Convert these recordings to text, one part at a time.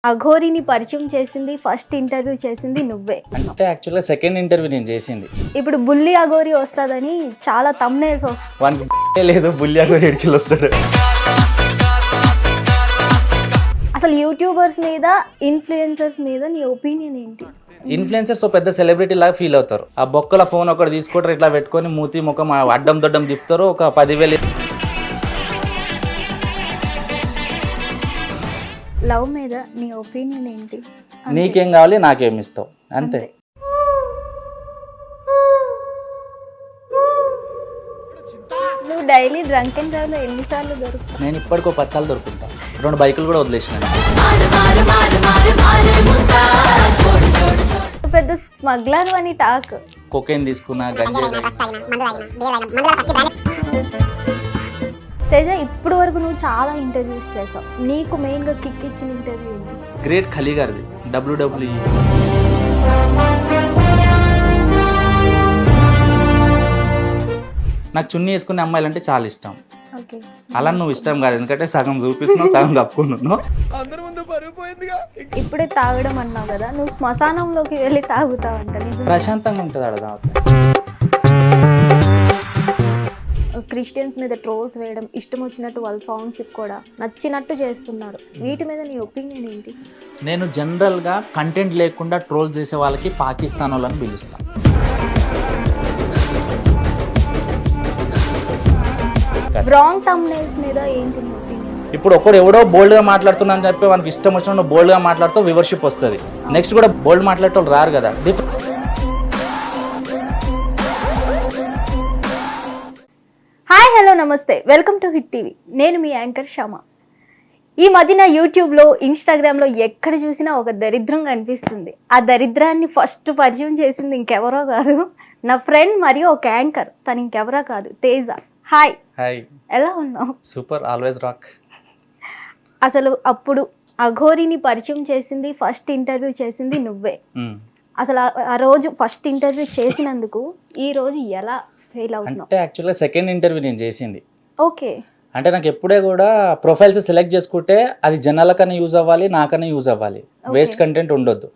అఘోరిని పరిచయం చేసింది, first interview చేసింది నువ్వే. అంటే యాక్చువల్గా సెకండ్ ఇంటర్వ్యూ నేను చేసింది. ఇప్పుడు బుల్లి అఘోరి వస్తుందని చాలా థంబ్నెయిల్స్ వస్తాయి. వానికి లేదు బుల్లి అఘోరి ఎడికి వస్తాడు. అసలు యూట్యూబర్స్ మీద, ఇన్ఫ్లుయెన్సర్స్ మీద నీ ఒపీనియన్ ఏంటి? ఇన్ఫ్లుయెన్సర్స్ పెద్ద సెలబ్రిటీ లాగా ఫీల్ అవుతారు. ఆ బొక్కల ఫోన్ ఒకటి తీసుకుంటారు, ఇట్లా పెట్టుకొని మూతి ముఖం అడ్డం దొడ్డం తిప్పుతారు. ఒక 10,000 లవ్ మీద నీ ఒపీనియన్ ఏంటి? నీకేం కావాలి నాకేం ఇస్తావు అంతే. నువ్వు డైలీ డ్రంక్ అండ్ డ్రైవ్ లో ఎన్నిసార్లు దొరుకుతావు? నేను ఇప్పటికో 10 సార్లు దొరుకుంటా. 2 బైకులు కూడా వదిలేసినాను. పెద్ద స్మగ్లర్ అని టాక్. కొకైన్ తీసుకున్నా, గంజాయి. తేజ, ఇప్పుడు వరకు నువ్వు చాలా ఇంటర్వ్యూస్ చేసావు. నీకు మెయిన్ గా కిక్ ఇచ్చిన ఇంటర్వ్యూ ఏంటి? గ్రేట్ ఖలీ గారిది WWE. నాకు చున్నీ వేసుకునే అమ్మాయిలు అంటే చాలా ఇష్టం. ఓకే, అలా నువ్వు ఇష్టం కాదు, ఎందుకంటే సగం చూపిస్తున్నావు, సగం తప్పుకున్నావు. ఇప్పుడే తాగడం అన్నావు కదా, నువ్వు శ్మశానంలోకి వెళ్ళి తాగుతావంట. ప్రశాంతంగా ఉంటుంది అడగా. క్రిస్టియన్స్ మీద ట్రోల్స్ వేయడం, ఇష్టం వచ్చినట్టు వాళ్ళ సాంగ్స్ కూడా నచ్చినట్టు చేస్తున్నారు. వీటి మీద నీ ఒపీనియన్ ఏంటి? నేను జనరల్గా కంటెంట్ లేకుండా ట్రోల్ చేసే వాళ్ళకి పాకిస్తాన్ వాళ్ళని పిలుస్తాను. రాంగ్ థంబ్నెయిల్స్ మీద ఏంటి నీ ఒపీనియన్? ఇప్పుడు ఒకడు ఎవడో బోల్డ్గా మాట్లాడుతున్నా అని చెప్పి మనకి ఇష్టం వచ్చినప్పుడు బోల్డ్గా మాట్లాడుతూ వ్యూవర్షిప్ వస్తుంది. నెక్స్ట్ కూడా బోల్డ్ మాట్లాడే వాళ్ళు రారు కదా. హాయ్, హలో, నమస్తే, వెల్కమ్ టు హిట్ టీవీ. నేను మీ యాంకర్ శ్యామ. ఈ మధ్యన యూట్యూబ్లో, ఇన్స్టాగ్రామ్లో ఎక్కడ చూసినా ఒక దరిద్రం కనిపిస్తుంది. ఆ దరిద్రాన్ని ఫస్ట్ పరిచయం చేసింది ఇంకెవరో కాదు, నా ఫ్రెండ్ మరియు ఒక యాంకర్. తను ఇంకెవరో కాదు, తేజ. హాయ్. హాయ్, ఎలా ఉన్నావు? Super, always rock. అసలు అప్పుడు అఘోరిని పరిచయం చేసింది, ఫస్ట్ ఇంటర్వ్యూ చేసింది నువ్వే. అసలు ఆ రోజు ఫస్ట్ ఇంటర్వ్యూ చేసినందుకు ఈ రోజు ఎలా ఫెయిల్ అవుతున్నావు? అంటే యాక్చువల్గా సెకండ్ ఇంటర్వ్యూ నేను చేసింది. ఓకే. అంటే నాకు ఎప్పుడే కూడా ప్రొఫైల్స్ సెలెక్ట్ చేసుకుంటే అది జనాలకన్నా యూజ్ అవ్వాలి, నాకన్నా యూజ్ అవ్వాలి, వేస్ట్ కంటెంట్ ఉండొద్దు.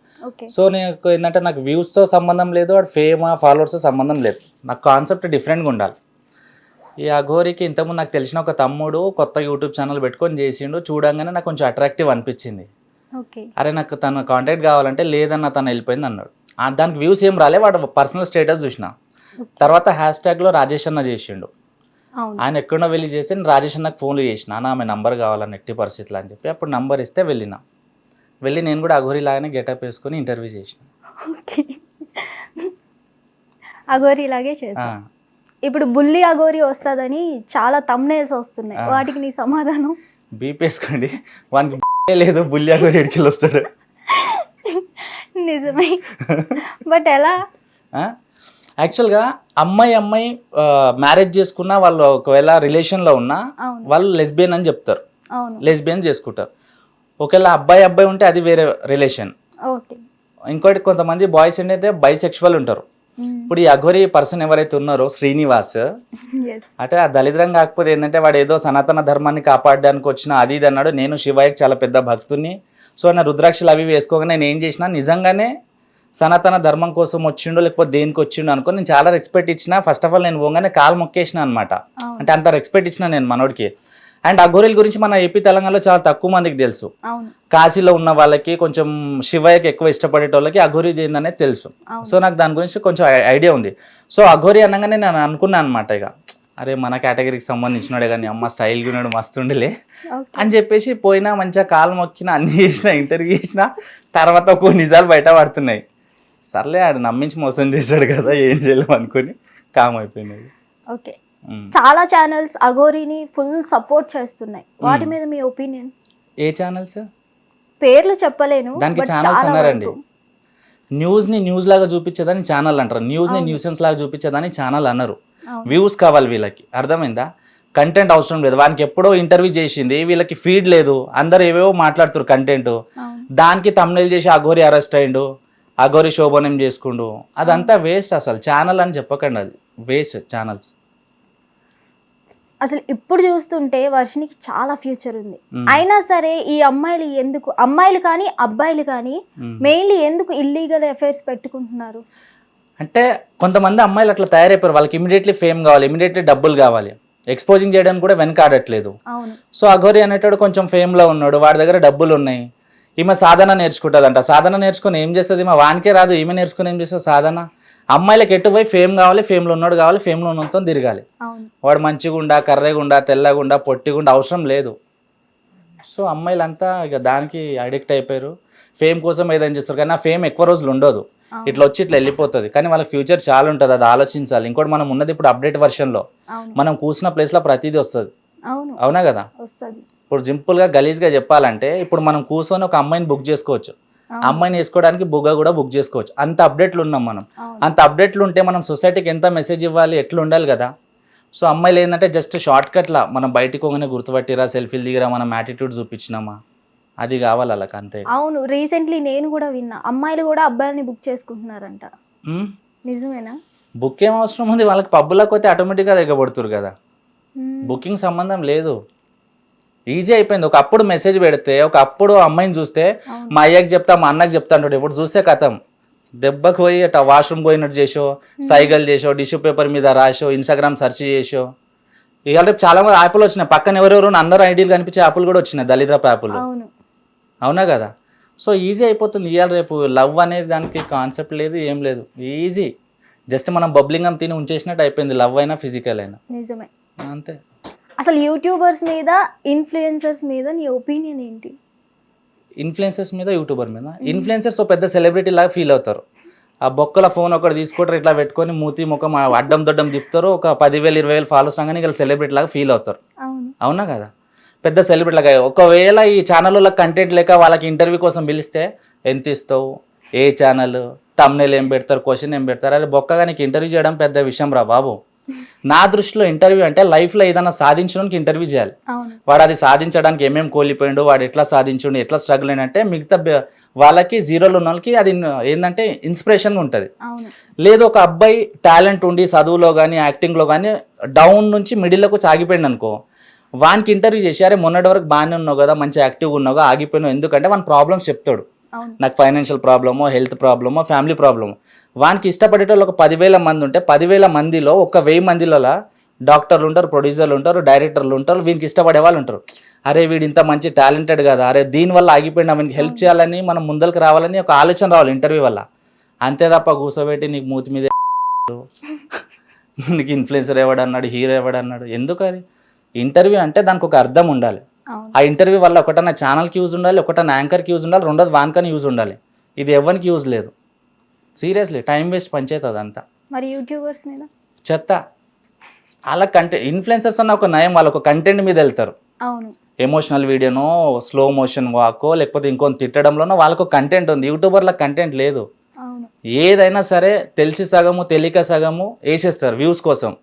సో నేను ఏంటంటే నాకు వ్యూస్తో సంబంధం లేదు, వాడు ఫేమ్ ఫాలోవర్స్తో సంబంధం లేదు, నాకు కాన్సెప్ట్ డిఫరెంట్గా ఉండాలి. ఈ అఘోరికి ఇంతకుముందు నాకు తెలిసిన ఒక తమ్ముడు కొత్త యూట్యూబ్ ఛానల్ పెట్టుకొని చేసిండు. చూడంగానే నాకు కొంచెం అట్రాక్టివ్ అనిపించింది. అరే నాకు తన కాంటాక్ట్ కావాలంటే లేదన్న తను వెళ్ళిపోయింది అన్నాడు. దానికి వ్యూస్ ఏం రాలే, వాడు పర్సనల్ స్టేటస్ చూసిన. తర్వాత హ్యాష్ట్యాగ్లో రాజేష్ అన్న చేసిండు. ఆయన ఎక్కడో వెళ్ళి చేస్తే నేను రాజేష్ అన్నకు ఫోన్లు చేసిన, ఆమె నంబర్ కావాలని ఎట్టి పరిస్థితులు అని చెప్పి. అప్పుడు నంబర్ ఇస్తే వెళ్ళి నేను కూడా అఘోరి లాగానే గెటప్ వేసుకొని ఇంటర్వ్యూ చేసిన. అఘోరి లాగే చేసా. ఇప్పుడు బుల్లి అఘోరి వస్తుందని చాలా థంబ్నెయిల్స్ వస్తున్నాయి, వాటికి నీ సమాధానం? బీపీ వేసుకోండి, వానికి లేదు బుల్లి అఘోరి ఎడికి వస్తాడు. నిజమే, బట్ ఎలా? యాక్చువల్గా అమ్మాయి మ్యారేజ్ చేసుకున్నా, వాళ్ళు ఒకవేళ రిలేషన్లో ఉన్నా వాళ్ళు లెస్బియన్ అని చెప్తారు, లెస్బియన్ చేసుకుంటారు. ఒకవేళ అబ్బాయి ఉంటే అది వేరే రిలేషన్. ఇంకోటి కొంతమంది బాయ్స్ ఏంటంటే బైసెక్షువల్ ఉంటారు. ఇప్పుడు ఈ అఘోరి పర్సన్ ఎవరైతే ఉన్నారో శ్రీనివాస్, అంటే ఆ దళిద్రం కాకపోతే ఏంటంటే వాడు ఏదో సనాతన ధర్మాన్ని కాపాడడానికి వచ్చిన అది ఇది అన్నాడు. నేను శివయ్యకి చాలా పెద్ద భక్తుని. సో నా రుద్రాక్షలు అవి వేసుకోగానే నేను ఏం చేసిన, నిజంగానే సనాతన ధర్మం కోసం వచ్చిండో లేకపోతే దేనికి వచ్చిండో అనుకో నేను చాలా రెస్పెక్ట్ ఇచ్చిన. ఫస్ట్ ఆఫ్ ఆల్ నేను పోగానే కాలు మొక్కేసిన అనమాట. అంటే అంత రెస్పెక్ట్ ఇచ్చిన నేను మనోడికి. అండ్ అఘోరీల గురించి మన ఏపీ తెలంగాణలో చాలా తక్కువ మందికి తెలుసు. కాశీలో ఉన్న వాళ్ళకి, కొంచెం శివయ్యకి ఎక్కువ ఇష్టపడేటోళ్ళకి అఘోరి ఏందనేది తెలుసు. సో నాకు దాని గురించి కొంచెం ఐడియా ఉంది. సో అఘోరి అనగానే నేను అనుకున్నాను అనమాట, ఇక అరే మన కేటగిరీకి సంబంధించినాడే కానీ అమ్మ స్టైల్గా ఉన్నాడు, మస్తుండలే అని చెప్పేసి పోయినా, మంచిగా కాలు మొక్కిన, అన్ని చేసిన, ఇంటర్వ్యూ చేసిన. తర్వాత ఒక నిజాలు బయట పడుతున్నాయి. సర్లే ఆడు నమ్మించి మోసం చేశాడు కదా, ఏం చేయలేము అనుకుని కామ్ అయిపోయినది. ఓకే, చాలా ఛానల్స్ అఘోరిని ఫుల్ సపోర్ట్ చేస్తున్నాయి, వాటి మీద మీ ఒపీనియన్? ఏ ఛానల్స్ పేర్లు చెప్పలేను, దానికి ఛానల్స్ ఉన్నారండి. న్యూస్ని న్యూస్ లాగా చూపించేదాన్ని ఛానల్ అంటారు, న్యూస్ని న్యూసెన్స్ లాగా చూపించేదాన్ని ఛానల్ అన్నారు. వ్యూస్ కావాలి వీళ్ళకి, అర్థమైందా? కంటెంట్ అవసరం లేదు. వానికి ఎప్పుడో ఇంటర్వ్యూ చేసింది, వీళ్ళకి ఫీడ్ లేదు, అందరు ఏవేవో మాట్లాడుతారు కంటెంట్. దానికి థంబ్నెయిల్ చేసి అఘోరి అరెస్ట్ అయ్యిండు, అఘోరి శోభనం చేసుకుండు, అదంతా వేస్ట్. అసలు ఛానల్ అని చెప్పకండి, అది వేస్ట్ ఛానల్స్. అసలు ఇప్పుడు చూస్తుంటే వర్షినికి చాలా ఫ్యూచర్ ఉంది. అయినా సరే ఈ అమ్మాయిలు ఎందుకు, అమ్మాయిలు కానీ అబ్బాయిలు కానీ మెయిన్లీ ఎందుకు ఇల్లీగల్ అఫైర్స్ పెట్టుకుంటున్నారు అంటే కొంతమంది అమ్మాయిలు అట్లా తయారైపోయారు. వాళ్ళకి ఇమీడియట్లీ ఫేమ్ కావాలి, ఇమీడియట్లీ డబ్బులు కావాలి, ఎక్స్పోజింగ్ చేయడానికి కూడా వెనకాడట్లేదు. అవును. సో అఘోరి అనేటోడు కొంచెం ఫేమ్లో ఉన్నాడు, వాడి దగ్గర డబ్బులు ఉన్నాయి. ఈమె సాధన నేర్చుకుంటుందంట. సాధన నేర్చుకుని ఏం చేస్తుంది? ఈమె వానికే రాదు, ఈమె నేర్చుకుని ఏం చేస్తుంది సాధన? అమ్మాయిలకు ఎటు పోయి ఫేమ్ కావాలి, ఫేమ్లో ఉన్నాడు కావాలి, ఫేమ్లో ఉన్నతో తిరగాలి. వాడు మంచిగుండా, కర్రెగుండా, తెల్లగుండా, పొట్టిగుండా అవసరం లేదు. సో అమ్మాయిలంతా ఇక దానికి అడిక్ట్ అయిపోయారు. ఫేమ్ కోసం ఏదైనా చేస్తారు, కానీ ఆ ఫేమ్ ఎక్కువ రోజులు ఉండదు, ఇట్లా వచ్చి ఇట్లా వెళ్ళిపోతుంది. కానీ వాళ్ళకి ఫ్యూచర్ చాలా ఉంటుంది, అది ఆలోచించాలి. ఇంకోటి మనం ఉన్నది ఇప్పుడు అప్డేట్ వర్షన్లో, మనం కూర్చున్న ప్లేస్లో ప్రతిదీ వస్తుంది. అవునా కదా? ఇప్పుడు సింపుల్గా గలీజ్గా చెప్పాలంటే ఇప్పుడు మనం కూర్చొని ఒక అమ్మాయిని బుక్ చేసుకోవచ్చు, అమ్మాయిని వేసుకోవడానికి బుగ్గ కూడా బుక్ చేసుకోవచ్చు. అంత అప్డేట్లు ఉన్నాం మనం. అంత అప్డేట్లు ఉంటే మనం సొసైటీకి ఎంత మెసేజ్ ఇవ్వాలి, ఎట్లా ఉండాలి కదా. సో అమ్మాయిలు ఏంటంటే జస్ట్ షార్ట్ కట్లా మనం బయటికి పోగానే గుర్తుపట్టిరా, సెల్ఫీలు దిగిరా, మనం యాటిట్యూడ్ చూపించినామా, అది కావాలి వాళ్ళకి అంతే. అవును, రీసెంట్లీ నేను కూడా విన్నా, అమ్మాయిలు కూడా అబ్బాయిని బుక్ చేసుకుంటున్నారంట. నిజమేనా? బుక్ ఏం అవసరం ఉంది వాళ్ళకి? పబ్బులకు పోతే ఆటోమేటిక్గా దిగబడుతురు కదా, బుకింగ్ సంబంధం లేదు. ఈజీ అయిపోయింది. ఒకప్పుడు మెసేజ్ పెడితే, ఒకప్పుడు అమ్మాయిని చూస్తే మా అయ్యకి చెప్తా, మా అన్నకి చెప్తా అంటాడు. ఇప్పుడు చూస్తే కథం దెబ్బకు పోయి అట్లా వాష్రూమ్ పోయినట్టు చేసో, సైకిల్ చేసో, టిష్యూ పేపర్ మీద రాసో, ఇన్స్టాగ్రామ్ సెర్చ్ చేసో. ఇవాళ రేపు చాలా మంది యాప్లు వచ్చినాయి, పక్కన ఎవరెవరు అందరూ ఐడీలు కనిపించే యాప్లు కూడా వచ్చినాయి, దళిద్రపు యాప్లు. అవునా కదా? సో ఈజీ అయిపోతుంది. ఇవాళ రేపు లవ్ అనేది దానికి కాన్సెప్ట్ లేదు, ఏం లేదు, ఈజీ. జస్ట్ మనం బబ్లింగం తిని ఉంచేసినట్టు అయిపోయింది, లవ్ అయినా ఫిజికల్ అయినా. నిజమే, అంతే. అసలు యూట్యూబర్స్ మీద, ఇన్ఫ్లుయెన్సర్స్ మీద నీ ఒపీనియన్ ఏంటి? ఇన్ఫ్లుయెన్సర్స్ మీద, యూట్యూబర్ మీద. ఇన్ఫ్లుయెన్సర్స్ పెద్ద సెలబ్రిటీ లాగా ఫీల్ అవుతారు. ఆ బొక్కల ఫోన్ ఒకటి తీసుకుంటారు, ఇట్లా పెట్టుకొని మూతి ముఖం అడ్డం దొడ్డం తిప్పుతారు, ఒక 10,000 20,000 ఫాలోవర్స్ రాగానే వీళ్ళు సెలబ్రిటీ లాగా ఫీల్ అవుతారు. అవునా కదా? పెద్ద సెలబ్రిటీ లాగా. ఒకవేళ ఈ ఛానల్లో కంటెంట్ లేక వాళ్ళకి ఇంటర్వ్యూ కోసం పిలిస్తే ఎంత ఇస్తావు, ఏ ఛానల్, తమ్నెల్ ఏం పెడతారు, క్వశ్చన్ ఏం పెడతారు, అరే బొక్కగా నీకు ఇంటర్వ్యూ చేయడం పెద్ద విషయం రా బాబు. నా దృష్టిలో ఇంటర్వ్యూ అంటే లైఫ్లో ఏదైనా సాధించడానికి ఇంటర్వ్యూ చేయాలి. వాడు అది సాధించడానికి ఏమేమి కోల్పోయిండు, వాడు ఎట్లా సాధించుండు, ఎట్లా స్ట్రగుల్ అయినంటే మిగతా వాళ్ళకి జీరోలో ఉన్న వాళ్ళకి అది ఏంటంటే ఇన్స్పిరేషన్గా ఉంటుంది. లేదు ఒక అబ్బాయి టాలెంట్ ఉండి చదువులో కానీ యాక్టింగ్లో కానీ డౌన్ నుంచి మిడిల్లోకి సాగిపోయింది అనుకో, వానికి ఇంటర్వ్యూ చేసి అరే మొన్నటి వరకు బాగానే ఉన్నావు కదా, మంచి యాక్టివ్గా ఉన్నావు, ఆగిపోయినావు ఎందుకంటే వాని ప్రాబ్లమ్స్ చెప్తాడు. నాకు ఫైనాన్షియల్ ప్రాబ్లమో, హెల్త్ ప్రాబ్లమో, ఫ్యామిలీ ప్రాబ్లమో. వానికి ఇష్టపడేటోళ్ళు ఒక 10,000 మంది ఉంటే 10,000 మందిలో ఒక 1000 మందిలో డాక్టర్లు ఉంటారు, ప్రొడ్యూసర్లు ఉంటారు, డైరెక్టర్లు ఉంటారు, వీనికి ఇష్టపడే వాళ్ళు ఉంటారు. అరే వీడు ఇంత మంచి టాలెంటెడ్ కదా, అరే దీనివల్ల ఆగిపోయినా వీనికి హెల్ప్ చేయాలని, మనం ముందరికి రావాలని ఒక ఆలోచన రావాలి ఇంటర్వ్యూ వల్ల. అంతే తప్ప కూర్చోబెట్టి నీకు మూతి మీద నీకు ఇన్ఫ్లుయెన్సర్ ఎవడన్నాడు, హీరో ఎవడన్నాడు, ఎందుకు? అది ఇంటర్వ్యూ అంటే దానికి ఒక అర్థం ఉండాలి. ఆ ఇంటర్వ్యూ వల్ల ఒకటన్నా ఛానల్కి యూజ్ ఉండాలి, ఒకటన్నా యాంకర్కి యూజ్ ఉండాలి, రెండోది వానికని యూజ్ ఉండాలి. ఇది ఎవరికి యూజ్ లేదు. సీరియస్లీ టైం వేస్ట్ పంచేది అదంతా. మరి యూట్యూబర్స్ మీద చెత్త. వాళ్ళ ఇన్ఫ్లుయెన్సర్స్ అన్న ఒక నయం, వాళ్ళ ఒక కంటెంట్ మీద వెళ్తారు. అవును, ఎమోషనల్ వీడియోనో, స్లో మోషన్ వాకో, లేకపోతే ఇంకొంత తిట్టడంలోనో వాళ్ళకు కంటెంట్ ఉంది. యూట్యూబర్లకు కంటెంట్ లేదు. ఏదైనా సరే తెలిసి సగము తెలియక సగము వేసేస్తారు వ్యూస్ కోసం.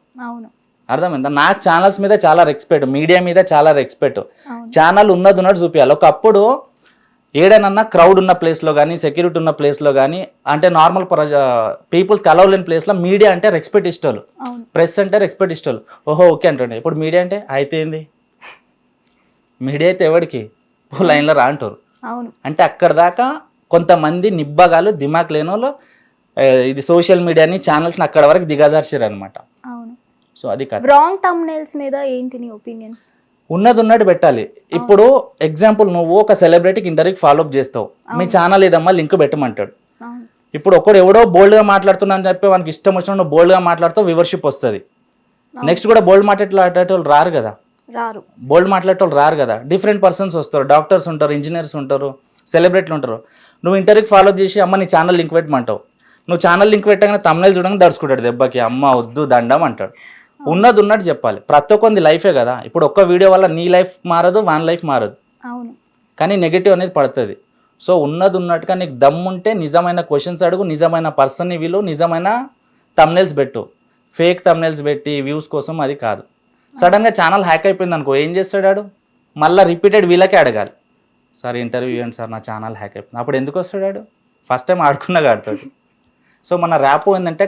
అర్థమైందా? నాకు ఛానల్స్ మీద చాలా రెస్పెక్ట్, మీడియా మీద చాలా రెస్పెక్ట్. ఛానల్ ఉన్నది ఉన్నట్టు చూపించాలి. ఒకప్పుడు ఏడైనా క్రౌడ్ ఉన్న ప్లేస్లో కానీ, సెక్యూరిటీ ఉన్న ప్లేస్లో కానీ, అంటే నార్మల్ పీపుల్స్కి అలౌ లేని ప్లేస్లో మీడియా అంటే రెస్పెక్ట్ ఇష్టోళ్ళు, ప్రెస్ అంటే రెస్పెక్ట్ ఇష్టోళ్ళు. ఓహో ఓకే అంటుండే. ఇప్పుడు మీడియా అంటే అయితే ఏంది, మీడియా అయితే ఎవరికి లైన్లో రా అంటారు. అంటే అక్కడ దాకా కొంతమంది నిబ్బగాలు దిమాక్ లేని వాళ్ళు ఇది సోషల్ మీడియాని, ఛానల్స్ని అక్కడ వరకు దిగదార్చారు అనమాట. సో అది కాదు. రాంగ్ థంబ్నెయిల్స్ మీద ఏంటి నీ ఒపీనియన్? ఉన్నది ఉన్నట్టు పెట్టాలి. ఇప్పుడు ఎగ్జాంపుల్ నువ్వు ఒక సెలబ్రిటీకి ఇంటర్వ్యూకి ఫాలోఅప్ చేస్తావు, మీ ఛానల్ ఏదమ్మా లింక్ పెట్టమంటాడు. ఇప్పుడు ఒకడు ఎవడో బోల్డ్గా మాట్లాడుతున్నా అని చెప్పి వానికి ఇష్టం వచ్చిన నువ్వు బోల్డ్గా మాట్లాడుతావు, వ్యూవర్షిప్ వస్తుంది. నెక్స్ట్ కూడా బోల్డ్ మాట్లాడేటోళ్ళు రారు కదా, బోల్డ్ మాట్లాడేటోళ్ళు రారు కదా. డిఫరెంట్ పర్సన్స్ వస్తారు, డాక్టర్స్ ఉంటారు, ఇంజనీర్స్ ఉంటారు, సెలబ్రిటీలు ఉంటారు. నువ్వు ఇంటర్వ్యూకి ఫాలోఅప్ చేసి అమ్మ నీ ఛానల్ లింక్ పెట్టమంటావు. నువ్వు ఛానల్ లింక్ పెట్టగానే తమ్నైల్ చూడగానే దడుచుకుంటాడు దెబ్బకి, అమ్మ వద్దు దండం అంటాడు. ఉన్నది ఉన్నట్టు చెప్పాలి. ప్రతి ఒక్కరిది లైఫే కదా. ఇప్పుడు ఒక్క వీడియో వల్ల నీ లైఫ్ మారదు, వాన్ లైఫ్ మారదు, కానీ నెగిటివ్ అనేది పడుతుంది. సో ఉన్నది ఉన్నట్టుగా నీకు దమ్ముంటే నిజమైన క్వశ్చన్స్ అడుగు, నిజమైన పర్సన్ని విలు, నిజమైన తమ్నైల్స్ పెట్టు. ఫేక్ తమ్నైల్స్ పెట్టి వ్యూస్ కోసం అది కాదు. సడన్గా ఛానల్ హ్యాక్ అయిపోయింది అనుకో, ఏం చేస్తాడు? మళ్ళీ రిపీటెడ్ వీళ్ళకే అడగాలి, సార్ ఇంటర్వ్యూ ఇవ్వండి సార్, నా ఛానల్ హ్యాక్ అయిపోయింది. అప్పుడు ఎందుకు వస్తాడు? ఫస్ట్ టైం ఆడుకున్నాగా ఆడుతుంది. సో మన ర్యాప్ ఏంటంటే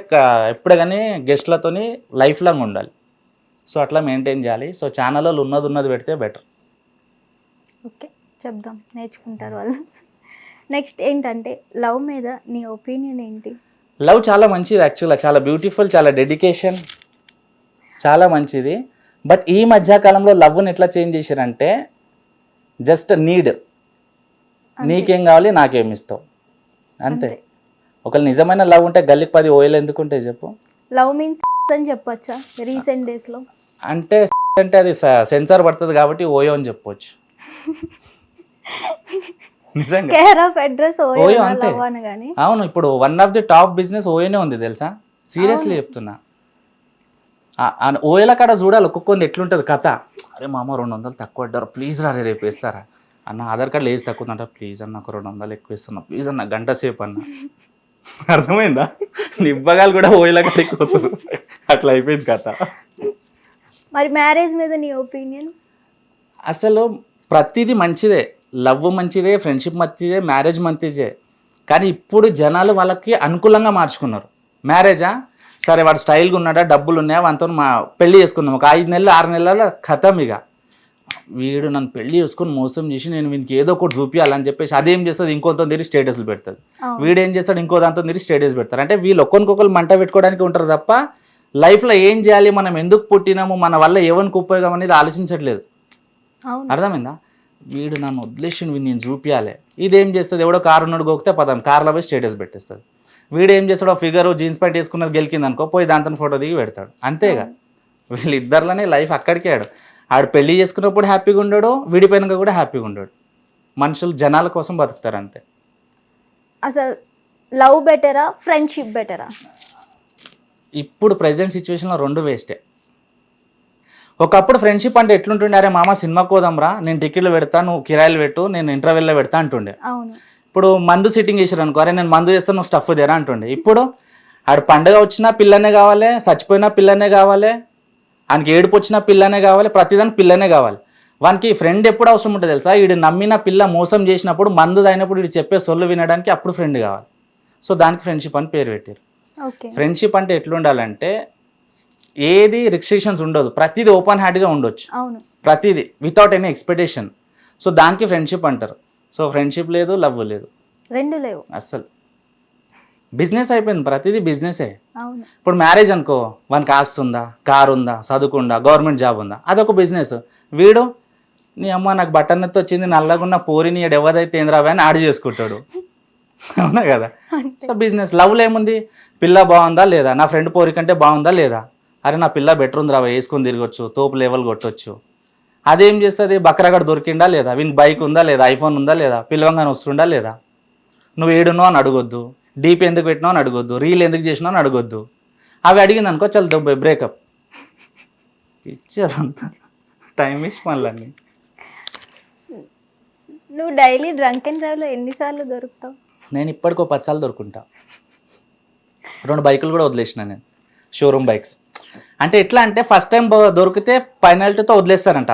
ఎప్పుడే కానీ గెస్ట్లతోని లైఫ్ లాంగ్ ఉండాలి. సో అట్లా మెయింటైన్ చేయాలి. సో ఛానల్లో ఉన్నది పెడితే బెటర్. ఓకే, చెప్దాం, నేర్చుకుంటారు వాళ్ళు. నెక్స్ట్ ఏంటంటే లవ్ మీద నీ ఒపీనియన్ ఏంటి? లవ్ చాలా మంచిది యాక్చువల్గా, చాలా బ్యూటిఫుల్, చాలా డెడికేషన్, చాలా మంచిది. బట్ ఈ మధ్యకాలంలో లవ్ని ఎట్లా చేంజ్ చేశారంటే జస్ట్ నీడ్, నీకేం కావాలి నాకేం ఇస్తావు అంతే. ఒకవేళ నిజమైన లవ్ ఉంటే గల్లికి 10 ఓయలు ఎందుకు ఉంటాయి చెప్పు? లవ్ మీన్స్ అని చెప్పొచ్చా రీసెంట్ డేస్లో? అంటే అంటే అది సెన్సార్ పడుతుంది కాబట్టి ఓయో అని చెప్పొచ్చు. నిజంగా కేర్ ఆఫ్ అడ్రస్ ఓయో అంతే. లవ్ అనగానే అవును, ఇప్పుడు one of the top business ఓయోనే ఉంది తెలుసా, సీరియస్లీ చెప్తున్నా. ఓయల కాడ చూడాలి ఒక్కొక్కది ఎట్లుంటుంది కథ. అరే మామ 200 తక్కువ పడ్డారు, ప్లీజ్ రా రేపు వేస్తారా అన్న. ఆధార్ కార్డు లేచి తక్కువ ఉందంట, ప్లీజ్ అన్న ఒక 200 ఎక్కువ ఇస్తున్నా ప్లీజ్ అన్న, గంట సేపు అన్న. అర్థమైందా? నిబ్బగాలు కూడా ఓయల కాడ ఎక్కువ. అట్లా అయిపోయింది కథ. మరి మ్యారేజ్ మీద నీ ఒపీనియన్? అసలు ప్రతిదీ మంచిదే, లవ్ మంచిదే, ఫ్రెండ్షిప్ మంచిదే, మ్యారేజ్ మంచిదే. కానీ ఇప్పుడు జనాలు వాళ్ళకి అనుకూలంగా మార్చుకున్నారు. మ్యారేజా సరే వాడు స్టైల్గా ఉన్నాడా, డబ్బులు ఉన్నాయా, వాటితో పెళ్లి చేసుకున్నాం, ఒక 5 నెలలు 6 నెలల కథం. ఇక వీడు నన్ను పెళ్లి చేసుకుని మోసం చేసి నేను వీనికి ఏదో ఒకటి చూపించాలని చెప్పేసి అదేం చేస్తుంది, ఇంకోతో తిరిగి స్టేటస్లు పెడతాడు. వీడేం చేస్తాడు, ఇంకో దాంతో తిరిగి స్టేటస్ పెడతారు. అంటే వీళ్ళు ఒక్కొక్కరు మంట పెట్టుకోవడానికి ఉంటారు తప్ప లైఫ్లో ఏం చేయాలి, మనం ఎందుకు పుట్టినాము, మన వల్ల ఎవరికి ఉపయోగం అనేది ఆలోచించట్లేదు. అర్థమైందా? వీడు నన్ను వదిలేసి వీడు నేను చూపించాలి. ఇదేం చేస్తుంది, ఎవడో కారు ఉన్నాడు గోకితే పదాం కార్లో పోయి స్టేటస్ పెట్టేస్తుంది. వీడు ఏం చేస్తాడు, ఫిగర్ జీన్స్ ప్యాంట్ వేసుకున్నది గెలికింది అనుకో, పోయి దాంతో ఫోటో దిగి పెడతాడు. అంతేగా, వీళ్ళిద్దరిలోనే లైఫ్ అక్కడికే. ఆడు పెళ్లి చేసుకున్నప్పుడు హ్యాపీగా ఉండడు, విడిపోయినాక కూడా హ్యాపీగా ఉండడు. మనుషులు జనాల కోసం బతుకుతారు అంతే. అసలు లవ్ బెటరా ఫ్రెండ్షిప్ బెటరా? ఇప్పుడు ప్రజెంట్ సిచ్యువేషన్లో 2 వేస్టే. ఒకప్పుడు ఫ్రెండ్షిప్ అంటే ఎట్లుంటుండే, అరే మామ సినిమాకి పోదాంరా, నేను టికెట్లు పెడతా, నువ్వు కిరాయిలు పెట్టు, నేను ఇంటర్వెల్లో పెడతా అంటుండే. ఇప్పుడు మందు సిట్టింగ్ చేసారు అనుకో, అరే నేను మందు చేస్తాను నువ్వు స్టఫ్ దేరా అంటుండే. ఇప్పుడు ఆడు పండుగ వచ్చినా పిల్లనే కావాలి, చచ్చిపోయినా పిల్లనే కావాలి, ఆయనకి ఏడుపు వచ్చినా పిల్లనే కావాలి, ప్రతిదానికి పిల్లనే కావాలి. వానికి ఫ్రెండ్ ఎప్పుడు అవసరం ఉంటుంది తెలుసా? వీడు నమ్మిన పిల్ల మోసం చేసినప్పుడు, మందు తాగినప్పుడు వీడు చెప్పే సొల్లు వినడానికి అప్పుడు ఫ్రెండ్ కావాలి. సో దానికి ఫ్రెండ్షిప్ అని పేరు పెట్టారు. ఫ్రెండ్షిప్ అంటే ఎట్లుండాలంటే ఏది రిస్ట్రిక్షన్స్ ఉండదు, ప్రతిదీ ఓపెన్ హార్ట్గా ఉండొచ్చు, ప్రతిదీ వితౌట్ ఎనీ ఎక్స్పెక్టేషన్. సో దానికి ఫ్రెండ్షిప్ అంటారు. సో ఫ్రెండ్షిప్ లేదు, లవ్ లేదు, 2 లేవు అస్సలు. బిజినెస్ అయిపోయింది, ప్రతిదీ బిజినెసే. ఇప్పుడు మ్యారేజ్ అనుకో, వానికి ఆస్తి ఉందా, కారు ఉందా, చదువుకుందా, గవర్నమెంట్ జాబ్ ఉందా, అదొక బిజినెస్. వీడు నీ అమ్మ నాకు బట్టన్నెత్తి వచ్చింది, నల్లగున్న పోరిని ఎవరైతే ఏంద్రావా అని ఆడి చేసుకుంటాడు. అవునా కదా? So business. లవ్లో ఏముంది, పిల్ల బాగుందా లేదా, నా ఫ్రెండ్ పోరి కంటే బాగుందా లేదా, అరే నా పిల్ల బెటర్ ఉంది రావా, వేసుకొని తిరగొచ్చు, తోపు లెవెల్ కొట్టొచ్చు. అదేం చేస్తుంది, బక్రాగడ దొరికిందా లేదా, వీనికి బైక్ ఉందా లేదా, ఐఫోన్ ఉందా లేదా, పిల్లవంగానే వస్తుందా లేదా, నువ్వు ఏడున్నావు అని అడగొద్దు, డీపీ ఎందుకు పెట్టినావు అని అడగొద్దు, రీల్ ఎందుకు చేసినావు అని అడగొద్దు. అవి అడిగింది అనుకో చల్ బ్రేకప్ ఇచ్చేదంతా టైం వేస్ట్ మళ్ళీ. నువ్వు డైలీ డ్రంక్ అండ్ డ్రైవ్లో ఎన్నిసార్లు దొరుకుతావు? నేను ఇప్పటికో 10 సార్లు దొరుకుంటా. 2 బైకులు కూడా వదిలేసిన నేను, షోరూమ్ బైక్స్. అంటే ఎట్లా అంటే ఫస్ట్ టైం దొరికితే పెనాల్టీతో వదిలేస్తారంట.